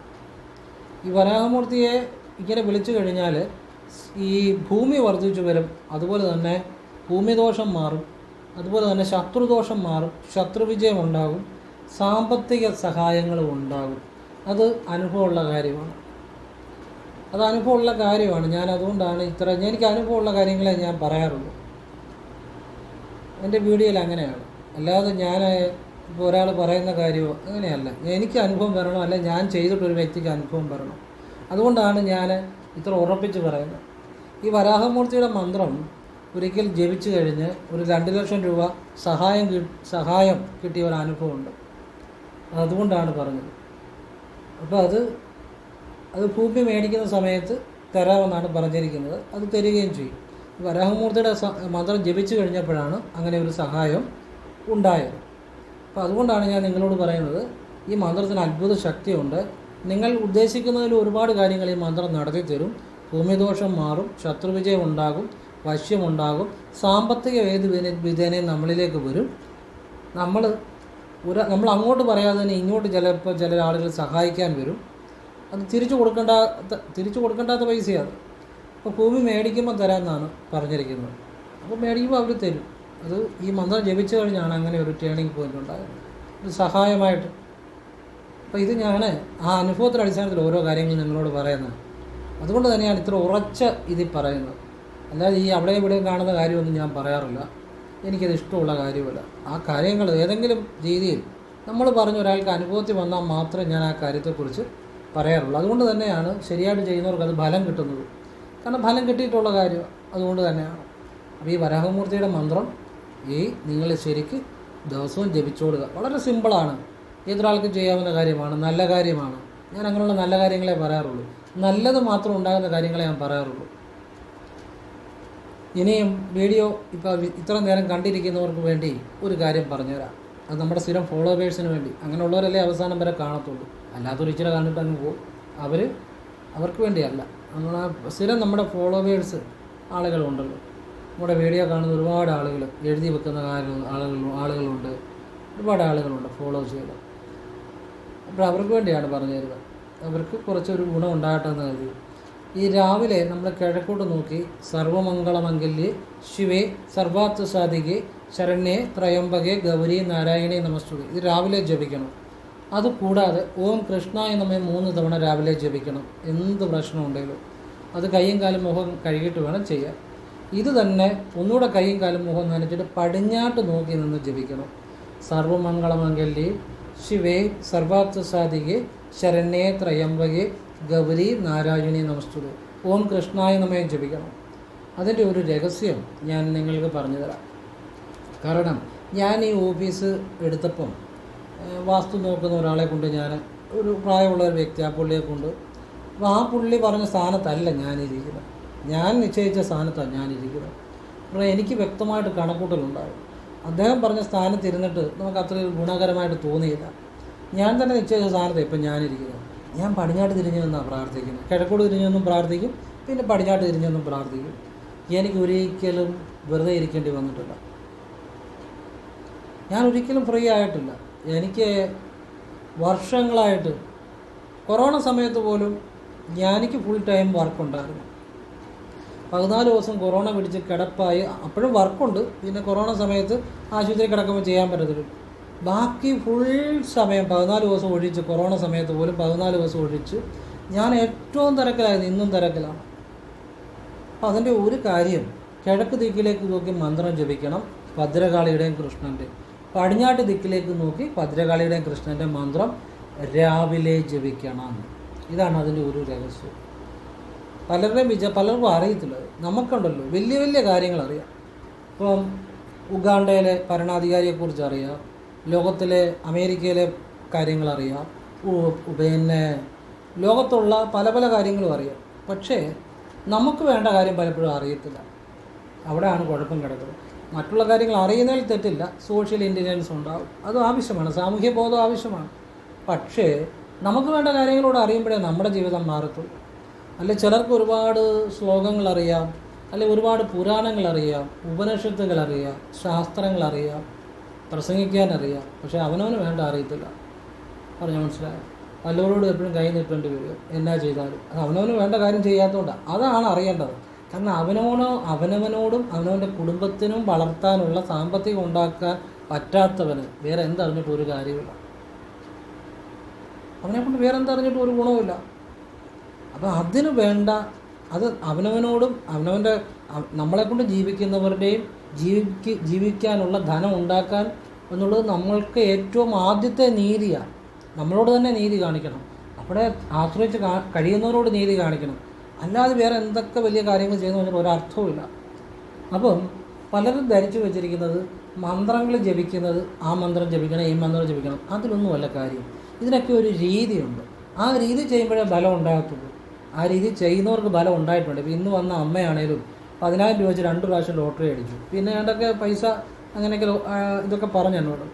ഈ വരാഹമൂർത്തിയെ ഇങ്ങനെ വിളിച്ചു കഴിഞ്ഞാൽ ഈ ഭൂമി വർദ്ധിച്ചു വരും. അതുപോലെ തന്നെ ഭൂമിദോഷം മാറും. അതുപോലെ തന്നെ ശത്രുദോഷം മാറും. ശത്രുവിജയം ഉണ്ടാകും. സാമ്പത്തിക സഹായങ്ങളും ഉണ്ടാകും. അത് അനുഭവമുള്ള കാര്യമാണ്. ഞാൻ അതുകൊണ്ടാണ് എനിക്ക് അനുഭവമുള്ള കാര്യങ്ങളെ ഞാൻ പറയാറുള്ളൂ. എൻ്റെ വീഡിയോയിൽ അങ്ങനെയാണ്. അല്ലാതെ ഞാൻ ഇപ്പോൾ ഒരാൾ പറയുന്ന കാര്യമോ അങ്ങനെയല്ല. എനിക്ക് അനുഭവം വരണം, അല്ല ഞാൻ ചെയ്തിട്ടൊരു വ്യക്തിക്ക് അനുഭവം വരണം. അതുകൊണ്ടാണ് ഞാൻ ഇത്ര ഉറപ്പിച്ച് പറയുന്നത്. ഈ വരാഹമൂർത്തിയുടെ മന്ത്രം ഒരിക്കൽ ജപിച്ചു കഴിഞ്ഞ് ഒരു 2 ലക്ഷം രൂപ സഹായം കിട്ടിയ ഒരു അനുഭവമുണ്ട്. അതുകൊണ്ടാണ് പറഞ്ഞത്. അപ്പോൾ അത് ഭൂമി മേടിക്കുന്ന സമയത്ത് തരാമെന്നാണ് പറഞ്ഞിരിക്കുന്നത്. അത് തരികയും ചെയ്യും. വരാഹമൂർത്തിയുടെ മന്ത്രം ജപിച്ചു കഴിഞ്ഞപ്പോഴാണ് അങ്ങനെ ഒരു സഹായം ഉണ്ടായത്. അപ്പോൾ അതുകൊണ്ടാണ് ഞാൻ നിങ്ങളോട് പറയുന്നത്, ഈ മന്ത്രത്തിന് അത്ഭുത ശക്തിയുണ്ട്. നിങ്ങൾ ഉദ്ദേശിക്കുന്നതിൽ ഒരുപാട് കാര്യങ്ങൾ ഈ മന്ത്രം നടത്തി തരും. ഭൂമിദോഷം മാറും, ശത്രുവിജയം ഉണ്ടാകും, വശ്യമുണ്ടാകും, സാമ്പത്തിക വിധേനയും നമ്മളിലേക്ക് വരും. നമ്മൾ അങ്ങോട്ട് പറയാതെ തന്നെ ഇങ്ങോട്ട് ചിലപ്പോൾ ചില ആളുകൾ സഹായിക്കാൻ വരും. അത് തിരിച്ചു കൊടുക്കേണ്ടാത്ത പൈസയാണ്. അപ്പോൾ ഭൂമി മേടിക്കുമ്പോൾ തരാമെന്നാണ് പറഞ്ഞിരിക്കുന്നത്. അപ്പോൾ മേടിക്കുമ്പോൾ അവർ തരും. അത് ഈ മന്ത്രം ജപിച്ചു കഴിഞ്ഞാണ് അങ്ങനെ ഒരു ടേണിംഗ് പോയിൻ്റ് ഉണ്ടായത്, ഒരു സഹായമായിട്ട്. അപ്പോൾ ഇത് ഞാൻ ആ അനുഭവത്തിൻ്റെ അടിസ്ഥാനത്തിൽ ഓരോ കാര്യങ്ങളും നിങ്ങളോട് പറയുന്നത്. അതുകൊണ്ട് തന്നെയാണ് ഇത്ര ഉറച്ച ഇതിൽ പറയുന്നത്. അല്ലാതെ ഈ അവിടെ ഇവിടെയും കാണുന്ന കാര്യമൊന്നും ഞാൻ പറയാറില്ല. എനിക്കത് ഇഷ്ടമുള്ള കാര്യമല്ല. ആ കാര്യങ്ങൾ ഏതെങ്കിലും രീതിയിൽ നമ്മൾ പറഞ്ഞ ഒരാൾക്ക് അനുഭവത്തിൽ വന്നാൽ മാത്രമേ ഞാൻ ആ കാര്യത്തെക്കുറിച്ച് പറയാറുള്ളൂ. അതുകൊണ്ട് തന്നെയാണ് ശരിയായിട്ട് ചെയ്യുന്നവർക്ക് അത് ഫലം കിട്ടുന്നത്. കാരണം ഫലം കിട്ടിയിട്ടുള്ള കാര്യം അതുകൊണ്ട് തന്നെയാണ്. അപ്പോൾ ഈ വരാഹമൂർത്തിയുടെ മന്ത്രം നിങ്ങൾ ശരിക്ക് ദിവസവും ജപിച്ചോടുക. വളരെ സിമ്പിളാണ്, ഏതൊരാൾക്കും ചെയ്യാവുന്ന കാര്യമാണ്, നല്ല കാര്യമാണ്. ഞാൻ അങ്ങനെയുള്ള നല്ല കാര്യങ്ങളെ പറയാറുള്ളൂ, നല്ലത് മാത്രം ഉണ്ടാകുന്ന കാര്യങ്ങളെ ഞാൻ പറയാറുള്ളൂ. ഇനിയും വീഡിയോ ഇപ്പോൾ ഇത്ര നേരം കണ്ടിരിക്കുന്നവർക്ക് വേണ്ടി ഒരു കാര്യം പറഞ്ഞുതരാം. അത് നമ്മുടെ സ്ഥിരം ഫോളോവേഴ്സിന് വേണ്ടി. അങ്ങനെയുള്ളവരല്ലേ അവസാനം വരെ കാണത്തുള്ളൂ. അല്ലാത്തൊരു ഇച്ചിരി കണ്ടിട്ട് അങ്ങ് പോകും. അവർക്ക് വേണ്ടിയല്ല. നമ്മളാ സ്ഥിരം നമ്മുടെ ഫോളോവേഴ്സ് ആളുകളുണ്ടല്ലോ, നമ്മുടെ വീഡിയോ കാണുന്ന ഒരുപാട് ആളുകൾ, എഴുതി വെക്കുന്ന ആളുകളുണ്ട്, ഒരുപാട് ആളുകളുണ്ട് ഫോളോ ചെയ്ത്. അപ്പോൾ അവർക്ക് വേണ്ടിയാണ് പറഞ്ഞു തരുന്നത്. അവർക്ക് കുറച്ചൊരു ഗുണം ഉണ്ടാകട്ടെ എന്ന് കരുതി. ഈ രാവിലെ നമ്മൾ കിഴക്കോട്ട് നോക്കി സർവമംഗളമംഗല്യേ ശിവേ സർവാർത്ഥ സാധികേ ശരണ്യേ ത്രയംബകേ ഗൗരി നാരായണി നമസ്തുതേ. ഇത് രാവിലെ ജപിക്കണം. അതുകൂടാതെ ഓം കൃഷ്ണായ നമ്മെ 3 തവണ രാവിലെ ജപിക്കണം. എന്ത് പ്രശ്നമുണ്ടെങ്കിലും അത് കയ്യും കാലും മുഖം കഴുകിയിട്ട് വേണം ചെയ്യാൻ. ഇത് തന്നെ ഒന്നുകൂടെ കയ്യും കാലും മുഖം നനച്ചിട്ട് പടിഞ്ഞാട്ട് നോക്കി നിന്ന് ജപിക്കണം. സർവമംഗളമംഗല്യേ ശിവേ സർവാർത്ഥ സാധികേ ശരണ്യേ ത്രയംബകേ ഗൗരി നാരായണി നമസ്തുതേ. ഓം കൃഷ്ണായ നമ്മെ ജപിക്കണം. അതിൻ്റെ ഒരു രഹസ്യം ഞാൻ നിങ്ങൾക്ക് പറഞ്ഞു തരാം. കാരണം ഞാൻ ഈ ഓഫീസ് എടുത്തപ്പം വാസ്തു നോക്കുന്ന ഒരാളെ കൊണ്ട്, ഞാൻ ഒരു പ്രായമുള്ള ഒരു വ്യക്തി, ആ പുള്ളിയെ കൊണ്ട്, അപ്പോൾ ആ പുള്ളി പറഞ്ഞ സ്ഥാനത്തല്ല ഞാനിരിക്കുന്നത്, ഞാൻ നിശ്ചയിച്ച സ്ഥാനത്താണ് ഞാനിരിക്കുന്നത്. അപ്പോൾ എനിക്ക് വ്യക്തമായിട്ട് കണക്കൂട്ടലുണ്ടാകും. അദ്ദേഹം പറഞ്ഞ സ്ഥാനത്തിരുന്നിട്ട് നമുക്ക് അത്ര ഗുണകരമായിട്ട് തോന്നിയില്ല. ഞാൻ തന്നെ നിശ്ചയിച്ച സ്ഥാനത്ത് ഇപ്പം ഞാനിരിക്കുന്നത്. ഞാൻ പടിഞ്ഞാട്ട് തിരിഞ്ഞു നിന്നാണ് പ്രാർത്ഥിക്കുന്നത്. കിഴക്കോട് തിരിഞ്ഞൊന്നും പ്രാർത്ഥിക്കും, പിന്നെ പടിഞ്ഞാട്ട് തിരിഞ്ഞൊന്നും പ്രാർത്ഥിക്കും. എനിക്ക് ഒരിക്കലും വെറുതെ ഇരിക്കേണ്ടി വന്നിട്ടില്ല. ഞാൻ ഒരിക്കലും ഫ്രീ ആയിട്ടില്ല. എനിക്ക് വർഷങ്ങളായിട്ട് കൊറോണ സമയത്ത് പോലും എനിക്ക് ഫുൾ ടൈം വർക്കുണ്ടായിരുന്നു. 14 ദിവസം കൊറോണ പിടിച്ച് കിടപ്പായി. അപ്പോഴും വർക്കുണ്ട്, പിന്നെ കൊറോണ സമയത്ത് ആശുപത്രി കിടക്കുമ്പോൾ ചെയ്യാൻ പറ്റത്തില്ല. ബാക്കി ഫുൾ സമയം 14 ദിവസം ഒഴിച്ച്, കൊറോണ സമയത്ത് പോലും 14 ദിവസം ഒഴിച്ച് ഞാൻ ഏറ്റവും തിരക്കിലായിരുന്നു. ഇന്നും തിരക്കിലാണ്. അപ്പം അതിൻ്റെ ഒരു കാര്യം, കിഴക്ക് ദിക്കിലേക്ക് നോക്കി മന്ത്രം ജപിക്കണം, ഭദ്രകാളിയുടെയും കൃഷ്ണൻ്റെയും. പടിഞ്ഞാട്ട് ദിക്കിലേക്ക് നോക്കി ഭദ്രകാളിയുടെയും കൃഷ്ണൻ്റെ മന്ത്രം രാവിലെ ജപിക്കണം. ഇതാണ് അതിൻ്റെ ഒരു രഹസ്യം. പലർക്കും അറിയത്തില്ല. നമുക്കുണ്ടല്ലോ വലിയ വലിയ കാര്യങ്ങൾ അറിയാം. ഇപ്പം ഉഗാണ്ടയിലെ ഭരണാധികാരിയെക്കുറിച്ച് അറിയാം, ലോകത്തിലെ അമേരിക്കയിലെ കാര്യങ്ങളറിയാം, പിന്നെ ലോകത്തുള്ള പല പല കാര്യങ്ങളും അറിയാം. പക്ഷേ നമുക്ക് വേണ്ട കാര്യം പലപ്പോഴും അറിയത്തില്ല. അവിടെയാണ് കുഴപ്പം കിടക്കുന്നത്. മറ്റുള്ള കാര്യങ്ങൾ അറിയുന്നതിൽ തെറ്റില്ല, സോഷ്യൽ ഇൻ്റലിജൻസ് ഉണ്ടാവും, അതും ആവശ്യമാണ്, സാമൂഹ്യ ബോധം ആവശ്യമാണ്. പക്ഷേ നമുക്ക് വേണ്ട കാര്യങ്ങളോട് അറിയുമ്പോഴേ നമ്മുടെ ജീവിതം മാറത്തുള്ളൂ. അല്ലെ ചിലർക്ക് ഒരുപാട് ശ്ലോകങ്ങളറിയാം, അല്ലെ ഒരുപാട് പുരാണങ്ങളറിയാം, ഉപനിഷത്തുകളറിയാം, ശാസ്ത്രങ്ങളറിയാം, പ്രസംഗിക്കാനറിയാം. പക്ഷേ അവനവന് വേണ്ട അറിയത്തില്ല. പറഞ്ഞാൽ മനസ്സിലായോ? പലരോടും എപ്പോഴും കൈ നീട്ടേണ്ടി വരും എന്നാ ചെയ്താലും. അത് അവനവന് വേണ്ട കാര്യം ചെയ്യാത്തതുകൊണ്ടാണ്. അതാണ് അറിയേണ്ടത്. കാരണം അവനവനോടും അവനവൻ്റെ കുടുംബത്തിനും വളർത്താനുള്ള സാമ്പത്തികം ഉണ്ടാക്കാൻ പറ്റാത്തവന് വേറെ എന്തറിഞ്ഞിട്ട് ഒരു കാര്യമില്ല. അവനെക്കൊണ്ട് വേറെ എന്തറിഞ്ഞിട്ട് ഒരു ഗുണവുമില്ല. അപ്പോൾ അതിന് വേണ്ട, അത് അവനവനോടും അവനവൻ്റെ നമ്മളെക്കൊണ്ട് ജീവിക്കുന്നവരുടെയും ജീവിക്കാനുള്ള ധനം ഉണ്ടാക്കാൻ എന്നുള്ളത് നമ്മൾക്ക് ഏറ്റവും ആദ്യത്തെ നീതിയാണ്. നമ്മളോട് തന്നെ നീതി കാണിക്കണം. അവിടെ ആശ്രയിച്ച് കഴിയുന്നവരോട് നീതി കാണിക്കണം. അല്ലാതെ വേറെ എന്തൊക്കെ വലിയ കാര്യങ്ങൾ ചെയ്യുന്നു പറഞ്ഞാൽ ഒരർത്ഥവുമില്ല. അപ്പം പലരും ധരിച്ചു വെച്ചിരിക്കുന്നത് മന്ത്രങ്ങൾ ജപിക്കുന്നത്, ആ മന്ത്രം ജപിക്കണം, ഈ മന്ത്രം ജപിക്കണം, അതിലൊന്നുമല്ല കാര്യം. ഇതിനൊക്കെ ഒരു രീതിയുണ്ട്. ആ രീതി ചെയ്യുമ്പോഴേ ബലം ഉണ്ടാകത്തുള്ളൂ. ആ രീതി ചെയ്യുന്നവർക്ക് ബലം ഉണ്ടായിട്ടുണ്ട്. ഇപ്പോൾ ഇന്ന് വന്ന അമ്മയാണേലും 10,000 രൂപ വെച്ച് 2 പ്രാവശ്യം ലോട്ടറി അടിച്ചു. പിന്നെ ഏതൊക്കെ പൈസ അങ്ങനെയൊക്കെ ഇതൊക്കെ പറഞ്ഞു എന്നോട്.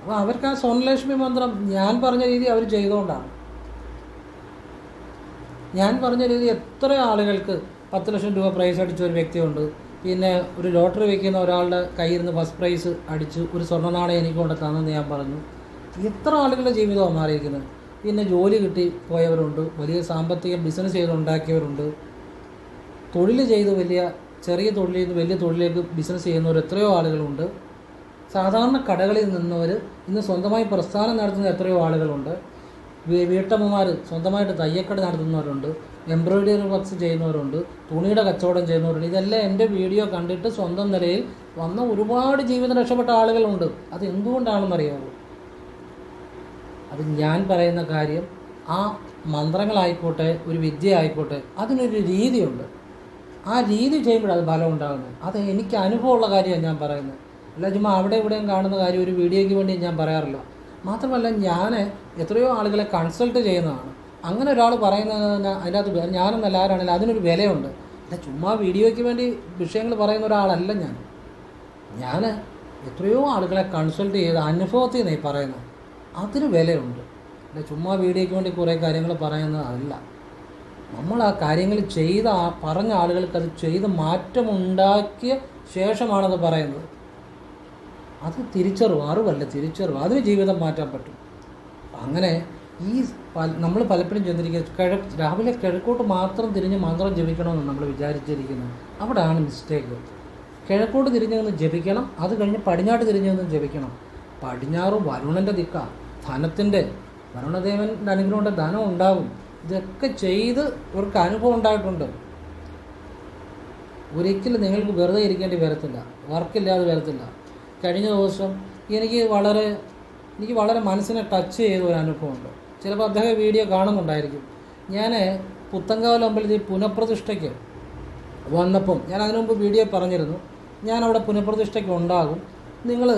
അപ്പോൾ അവർക്ക് ആ സ്വർണ്ണലക്ഷ്മി മന്ത്രം ഞാൻ പറഞ്ഞ രീതി അവർ ചെയ്തുകൊണ്ടാണ്. ഞാൻ പറഞ്ഞ രീതി എത്ര ആളുകൾക്ക് 10 ലക്ഷം രൂപ പ്രൈസ് അടിച്ച ഒരു വ്യക്തിയുണ്ട്. പിന്നെ ഒരു ലോട്ടറി വയ്ക്കുന്ന ഒരാളുടെ കയ്യിൽ നിന്ന് ഫസ്റ്റ് പ്രൈസ് അടിച്ച് ഒരു സ്വർണ്ണ നാണയം എനിക്ക് കൊണ്ട് തന്നെന്ന് ഞാൻ പറഞ്ഞു. എത്ര ആളുകളുടെ ജീവിതമാണ് മാറിയിരിക്കുന്നത്. പിന്നെ ജോലി കിട്ടി പോയവരുണ്ട്, വലിയ സാമ്പത്തിക ബിസിനസ് ചെയ്തുണ്ടാക്കിയവരുണ്ട്, തൊഴിൽ ചെയ്ത് ചെറിയ തൊഴിലിൽ നിന്ന് വലിയ തൊഴിലേക്ക് ബിസിനസ് ചെയ്യുന്നവർ എത്രയോ ആളുകളുണ്ട്. സാധാരണ കടകളിൽ നിന്നവർ ഇന്ന് സ്വന്തമായി പ്രസ്ഥാനം നടത്തുന്ന എത്രയോ ആളുകളുണ്ട്. വീട്ടമ്മമാർ സ്വന്തമായിട്ട് തയ്യക്കട നടത്തുന്നവരുണ്ട്, എംബ്രോയിഡറി വർക്ക്സ് ചെയ്യുന്നവരുണ്ട്, തുണിയുടെ കച്ചവടം ചെയ്യുന്നവരുണ്ട്. ഇതെല്ലാം എൻ്റെ വീഡിയോ കണ്ടിട്ട് സ്വന്തം നിലയിൽ വന്ന ഒരുപാട് ജീവിതം രക്ഷപ്പെട്ട ആളുകളുണ്ട്. അത് എന്തുകൊണ്ടാണെന്നറിയാമോ? അത് ഞാൻ പറയുന്ന കാര്യം ആ മന്ത്രങ്ങളായിക്കോട്ടെ, ഒരു വിദ്യ ആയിക്കോട്ടെ, അതിനൊരു രീതിയുണ്ട്. ആ രീതി ചെയ്യുമ്പോഴത് ഫലം ഉണ്ടാകുന്നത്. അത് എനിക്ക് അനുഭവമുള്ള കാര്യമാണ് ഞാൻ പറയുന്നത്. അല്ല ചുമ്മാ അവിടെ ഇവിടെയും കാണുന്ന കാര്യം ഒരു വീഡിയോയ്ക്ക് വേണ്ടി ഞാൻ പറയാറില്ല. മാത്രമല്ല ഞാൻ എത്രയോ ആളുകളെ കൺസൾട്ട് ചെയ്യുന്നതാണ്. അങ്ങനെ ഒരാൾ പറയുന്നതിന് അതിനകത്ത് ഞാനെന്നല്ല ആരാണെങ്കിലും അതിനൊരു വിലയുണ്ട്. അല്ല ചുമ്മാ വീഡിയോയ്ക്ക് വേണ്ടി വിഷയങ്ങൾ പറയുന്ന ഒരാളല്ല ഞാൻ എത്രയോ ആളുകളെ കൺസൾട്ട് ചെയ്ത് അനുഭവത്തിൽ നിന്ന് പറയുന്നത്. അതിന് വിലയുണ്ട്. അല്ല ചുമ്മാ വീഡിയോയ്ക്ക് വേണ്ടി കുറേ കാര്യങ്ങൾ പറയുന്നതല്ല. നമ്മൾ ആ കാര്യങ്ങൾ പറഞ്ഞ ആളുകൾക്ക് അത് ചെയ്ത് മാറ്റമുണ്ടാക്കിയ ശേഷമാണത് പറയുന്നത്. അത് അറിവല്ല തിരിച്ചറിവ്. അതിന് ജീവിതം മാറ്റാൻ പറ്റും. അങ്ങനെ നമ്മൾ പലപ്പോഴും ചിന്തിരിക്കുന്നത് രാവിലെ കിഴക്കോട്ട് മാത്രം തിരിഞ്ഞ് മന്ത്രം ജപിക്കണമെന്ന് നമ്മൾ വിചാരിച്ചിരിക്കുന്നത്. അവിടെയാണ് മിസ്റ്റേക്ക്. കിഴക്കോട്ട് തിരിഞ്ഞു നിന്ന് ജപിക്കണം, അത് കഴിഞ്ഞ് പടിഞ്ഞാട്ട് തിരിഞ്ഞു നിന്ന് ജപിക്കണം. പടിഞ്ഞാറ് വരുണൻ്റെ ദിക്കാണ്, വരുണദേവൻ്റെ അനുഗ്രഹം കൊണ്ട് ധനം ഉണ്ടാകും. ഇതൊക്കെ ചെയ്ത് ഇവർക്ക് അനുഭവം ഉണ്ടായിട്ടുണ്ട്. ഒരിക്കലും നിങ്ങൾക്ക് വെറുതെ ഇരിക്കേണ്ടി വരത്തില്ല, വർക്കില്ലാതെ വരത്തില്ല. കഴിഞ്ഞ ദിവസം എനിക്ക് വളരെ മനസ്സിനെ ടച്ച് ചെയ്ത ഒരു അനുഭവമുണ്ട്. ചിലപ്പോൾ അദ്ദേഹം വീഡിയോ കാണുന്നുണ്ടായിരിക്കും. ഞാൻ പുത്തങ്കാവൽ അമ്പലത്തിൽ പുനഃപ്രതിഷ്ഠയ്ക്ക് വന്നപ്പം ഞാൻ അതിനു മുമ്പ് വീഡിയോ പറഞ്ഞിരുന്നു, ഞാനവിടെ പുനഃപ്രതിഷ്ഠയ്ക്ക് ഉണ്ടാകും. നിങ്ങൾ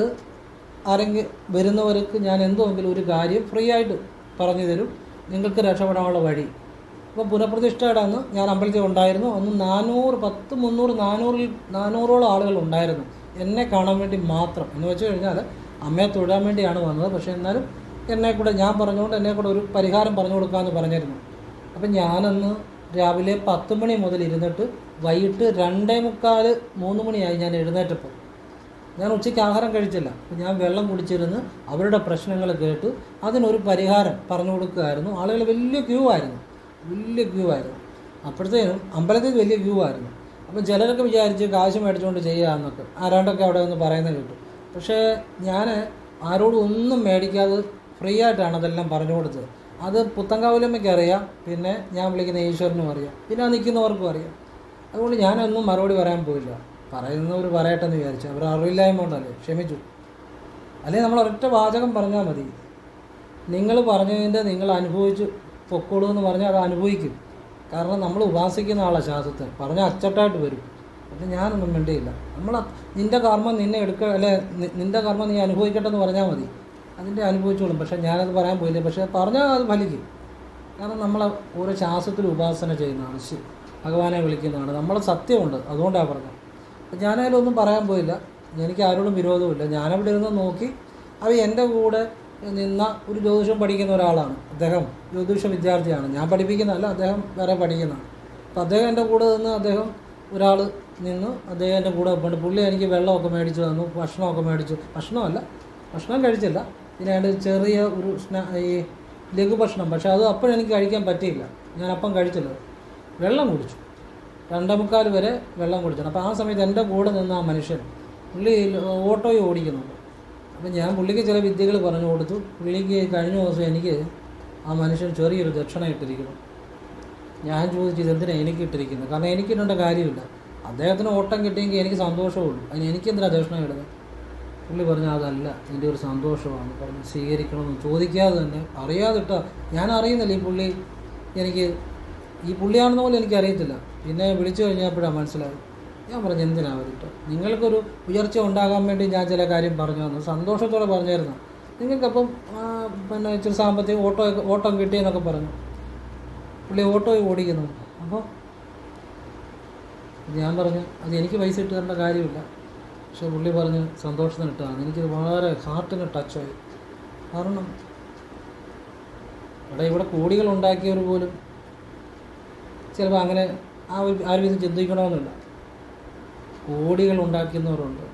വരുന്നവർക്ക് ഞാൻ എന്തെങ്കിലും ഒരു കാര്യം ഫ്രീ ആയിട്ട് പറഞ്ഞു തരും, നിങ്ങൾക്ക് രക്ഷപ്പെടാനുള്ള വഴി. അപ്പോൾ പുനഃപ്രതിഷ്ഠയുടെ അന്ന് ഞാൻ അമ്പലത്തിൽ ഉണ്ടായിരുന്നു. അന്ന് 400-400ഓളം ആളുകൾ ഉണ്ടായിരുന്നു എന്നെ കാണാൻ വേണ്ടി മാത്രം. എന്ന് വെച്ച് കഴിഞ്ഞാൽ അമ്മയെ തൊഴാൻ വേണ്ടിയാണ് വന്നത്. പക്ഷേ എന്നാലും ഞാൻ പറഞ്ഞുകൊണ്ട് എന്നെ കൂടെ ഒരു പരിഹാരം പറഞ്ഞു കൊടുക്കാമെന്ന് പറഞ്ഞിരുന്നു. അപ്പം ഞാനന്ന് രാവിലെ 10 മണി മുതൽ ഇരുന്നിട്ട് വൈകിട്ട് 2:45-3 മണിയായി ഞാൻ എഴുന്നേറ്റപ്പോൾ. ഞാൻ ഉച്ചയ്ക്ക് ആഹാരം കഴിച്ചില്ല. അപ്പോൾ ഞാൻ വെള്ളം കുടിച്ചിരുന്ന് അവരുടെ പ്രശ്നങ്ങൾ കേട്ട് അതിനൊരു പരിഹാരം പറഞ്ഞു കൊടുക്കുകയായിരുന്നു. ആളുകൾ വലിയ ക്യൂ ആയിരുന്നു. അപ്പോഴത്തേനും അമ്പലത്തിൽ വലിയ ക്യൂ ആയിരുന്നു. അപ്പം ചിലരൊക്കെ വിചാരിച്ച് കാശ് മേടിച്ചുകൊണ്ട് ചെയ്യാമെന്നൊക്കെ ആരാണ്ടൊക്കെ അവിടെ ഒന്ന് പറയുന്നത് കേട്ടു. പക്ഷേ ഞാൻ ആരോടും ഒന്നും മേടിക്കാതെ ഫ്രീ ആയിട്ടാണ് അതെല്ലാം പറഞ്ഞു കൊടുത്തത്. അത് പുത്തങ്കാവിലമ്മയ്ക്ക് അറിയാം, പിന്നെ ഞാൻ വിളിക്കുന്ന ഈശ്വരനും അറിയാം, പിന്നെ ആ നിൽക്കുന്നവർക്കും അറിയാം. അതുകൊണ്ട് ഞാനൊന്നും മറുപടി പറയാൻ പോയില്ല. പറയുന്നവർ പറയട്ടെ എന്ന് വിചാരിച്ചു. അവർ അറിവില്ലായ്മ കൊണ്ടല്ലേ, ക്ഷമിച്ചു. അല്ലെങ്കിൽ നമ്മൾ ഒരൊറ്റ വാചകം പറഞ്ഞാൽ മതി. നിങ്ങൾ പറഞ്ഞതിൻ്റെ നിങ്ങൾ അനുഭവിച്ച് പൊക്കോളൂ എന്ന് പറഞ്ഞാൽ അത് അനുഭവിക്കും. കാരണം നമ്മൾ ഉപാസിക്കുന്ന ആളാണ് ശാസ്ത്രത്തെ പറഞ്ഞാൽ അച്ചട്ടായിട്ട് വരും. അത് ഞാനൊന്നും വേണ്ടിയില്ല. നിൻ്റെ കർമ്മം നിന്നെ നിൻ്റെ കർമ്മം നീ അനുഭവിക്കട്ടെ എന്ന് പറഞ്ഞാൽ മതി, അതിൻ്റെ അനുഭവിച്ചോളും. പക്ഷേ ഞാനത് പറയാൻ പോയില്ല. പക്ഷേ പറഞ്ഞാൽ അത് ഫലിക്കും. കാരണം നമ്മൾ ഓരോ ശാസ്ത്രത്തിൽ ഉപാസന ചെയ്യുന്നതാണ്, ഭഗവാനെ വിളിക്കുന്നതാണ്, നമ്മൾ സത്യമുണ്ട്, അതുകൊണ്ടാണ് പറഞ്ഞത്. അപ്പം ഞാനതിലൊന്നും പറയാൻ പോയില്ല. എനിക്ക് ആരോടും വിരോധമില്ല. ഞാനവിടെ ഇരുന്ന് നോക്കി. അത് എൻ്റെ കൂടെ നിന്ന ഒരു ജ്യോതിഷം പഠിക്കുന്ന ഒരാളാണ്. അദ്ദേഹം ജ്യോതിഷ വിദ്യാർത്ഥിയാണ്. ഞാൻ പഠിപ്പിക്കുന്നതല്ല, അദ്ദേഹം വേറെ പഠിക്കുന്നതാണ്. അപ്പോൾ അദ്ദേഹം എൻ്റെ കൂടെ നിന്ന് ഒരാൾ നിന്ന് അദ്ദേഹം എൻ്റെ കൂടെ പോയിട്ട് പുള്ളി എനിക്ക് വെള്ളമൊക്കെ മേടിച്ച് തന്നു, ഭക്ഷണമൊക്കെ മേടിച്ചു. ഭക്ഷണം കഴിച്ചില്ല, പിന്നെ അതിൻ്റെ ചെറിയ ഒരു ഈ ലഘുഭക്ഷണം. പക്ഷേ അത് അപ്പോഴെനിക്ക് കഴിക്കാൻ പറ്റിയില്ല. ഞാൻ അപ്പം കഴിച്ചില്ല. വെള്ളം കുടിച്ചു, 2:45 വരെ വെള്ളം കുടിക്കണം. അപ്പോൾ ആ സമയത്ത് എൻ്റെ കൂടെ നിന്ന് ആ മനുഷ്യൻ പുള്ളി ഓട്ടോയിൽ ഓടിക്കുന്നുണ്ട്. അപ്പം ഞാൻ പുള്ളിക്ക് ചില വിദ്യകൾ പറഞ്ഞു കൊടുത്തു. പുള്ളിക്ക് കഴിഞ്ഞ ദിവസം എനിക്ക് ആ മനുഷ്യൻ ചെറിയൊരു ദക്ഷിണ ഇട്ടിരിക്കുന്നു. ഞാൻ ചോദിച്ചു ഇതെന്തിനാണ് എനിക്ക് ഇട്ടിരിക്കുന്നത്? കാരണം എനിക്കിടേണ്ട കാര്യമില്ല. അദ്ദേഹത്തിന് ഓട്ടം കിട്ടിയെങ്കിൽ എനിക്ക് സന്തോഷമുള്ളൂ, അതിന് എനിക്കെന്തിനാണ് ദക്ഷിണ ഇടുന്നത്? പുള്ളി പറഞ്ഞു അതല്ല, എൻ്റെ ഒരു സന്തോഷമാണ് പറഞ്ഞ് സ്വീകരിക്കണമെന്ന് ചോദിക്കാതെ തന്നെ അറിയാതിട്ട. ഞാൻ അറിയുന്നില്ല ഈ പുള്ളിയാണെന്ന പോലെ എനിക്കറിയത്തില്ല. പിന്നെ വിളിച്ചു കഴിഞ്ഞപ്പോഴാണ് മനസ്സിലായത്. ഞാൻ പറഞ്ഞു എന്തിനാണ് അവരിട്ട്? നിങ്ങൾക്കൊരു ഉയർച്ച ഉണ്ടാകാൻ വേണ്ടി ഞാൻ ചില കാര്യം പറഞ്ഞു തന്നു, സന്തോഷത്തോടെ പറഞ്ഞായിരുന്നു. നിങ്ങൾക്കപ്പം പിന്നെ ഇച്ചിരി സാമ്പത്തികം ഓട്ടം കിട്ടിയെന്നൊക്കെ പറഞ്ഞു. പുള്ളി ഓട്ടോയിൽ ഓടിക്കുന്നു. അപ്പോൾ ഞാൻ പറഞ്ഞു അത് എനിക്ക് പൈസ ഇട്ട് തരേണ്ട കാര്യമില്ല. പക്ഷെ പുള്ളി പറഞ്ഞ് സന്തോഷത്തിന് ഇട്ടതാണ്. എനിക്കത് വളരെ ഹാർട്ടിന് ടച്ചായി. കാരണം ഇവിടെ കോടികൾ ഉണ്ടാക്കിയവർ പോലും ചിലപ്പോൾ അങ്ങനെ ആ ഒരു വിധം ചിന്തിക്കണമെന്നില്ല. കോടികൾ ഉണ്ടാക്കുന്നവരുണ്ട്,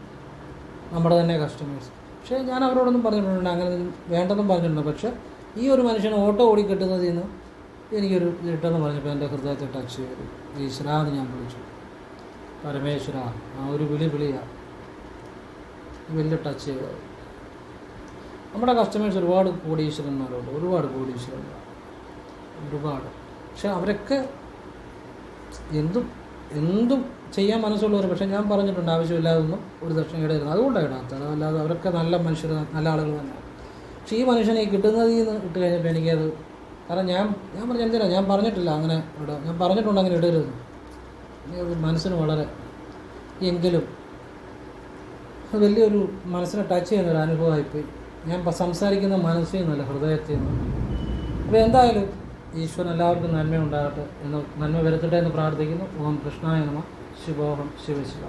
നമ്മുടെ തന്നെ കസ്റ്റമേഴ്സ്. പക്ഷേ ഞാൻ അവരോടൊന്നും പറഞ്ഞിട്ടുണ്ട്, അങ്ങനെ വേണ്ടെന്നും പറഞ്ഞിട്ടുണ്ട്. പക്ഷേ ഈ ഒരു മനുഷ്യന് ഓട്ടോ ഓടി കിട്ടുന്നതിൽ നിന്ന് എനിക്കൊരു ഇട്ടെന്ന് പറഞ്ഞപ്പോൾ എൻ്റെ ഹൃദയത്തെ ടച്ച് ചെയ്തു. ഈശ്വര എന്ന് ഞാൻ വിളിച്ചു. പരമേശ്വര, ആ ഒരു വിളിയാണ് വലിയ ടച്ച് ചെയ്തത്. നമ്മുടെ കസ്റ്റമേഴ്സ് ഒരുപാട് കോടീശ്വരന്മാരുണ്ട്, ഒരുപാട് കോടീശ്വരന്മാർ, ഒരുപാട്. പക്ഷെ അവരൊക്കെ എന്തും ചെയ്യാൻ മനസ്സുള്ളവർ. പക്ഷേ ഞാൻ പറഞ്ഞിട്ടുണ്ട്, ആവശ്യമില്ലാതൊന്നും ഒരു ദക്ഷിണ ഇടരുത്. അതുകൊണ്ടാണ് ഇടാത്തത്, അതല്ലാതെ അവരൊക്കെ നല്ല മനുഷ്യർ, നല്ല ആളുകൾ തന്നെയാണ്. പക്ഷേ ഈ മനുഷ്യനെ കിട്ടുന്നതിൽ നിന്ന് ഇട്ട് കഴിഞ്ഞപ്പോൾ എനിക്കത്, കാരണം ഞാൻ പറഞ്ഞ എന്തിനാ, ഞാൻ പറഞ്ഞിട്ടില്ല അങ്ങനെ ഇടാം, ഞാൻ പറഞ്ഞിട്ടുണ്ട് അങ്ങനെ ഇടരുത്. എനിക്കത് മനസ്സിന് വളരെ, എങ്കിലും അത് വലിയൊരു മനസ്സിനെ ടച്ച് ചെയ്യുന്നൊരു അനുഭവമായിപ്പോയി. ഞാൻ സംസാരിക്കുന്ന മനസ്സിൽ നിന്നല്ല, ഹൃദയത്തിൽ നിന്ന്. അപ്പോൾ എന്തായാലും ഈശ്വരൻ എല്ലാവർക്കും നന്മ ഉണ്ടാകട്ടെ എന്ന്, നന്മ വരുത്തട്ടെ എന്ന് പ്രാർത്ഥിക്കുന്നു. ഓം കൃഷ്ണായ നമഃ. ശിവോഹം ശിവശിവ.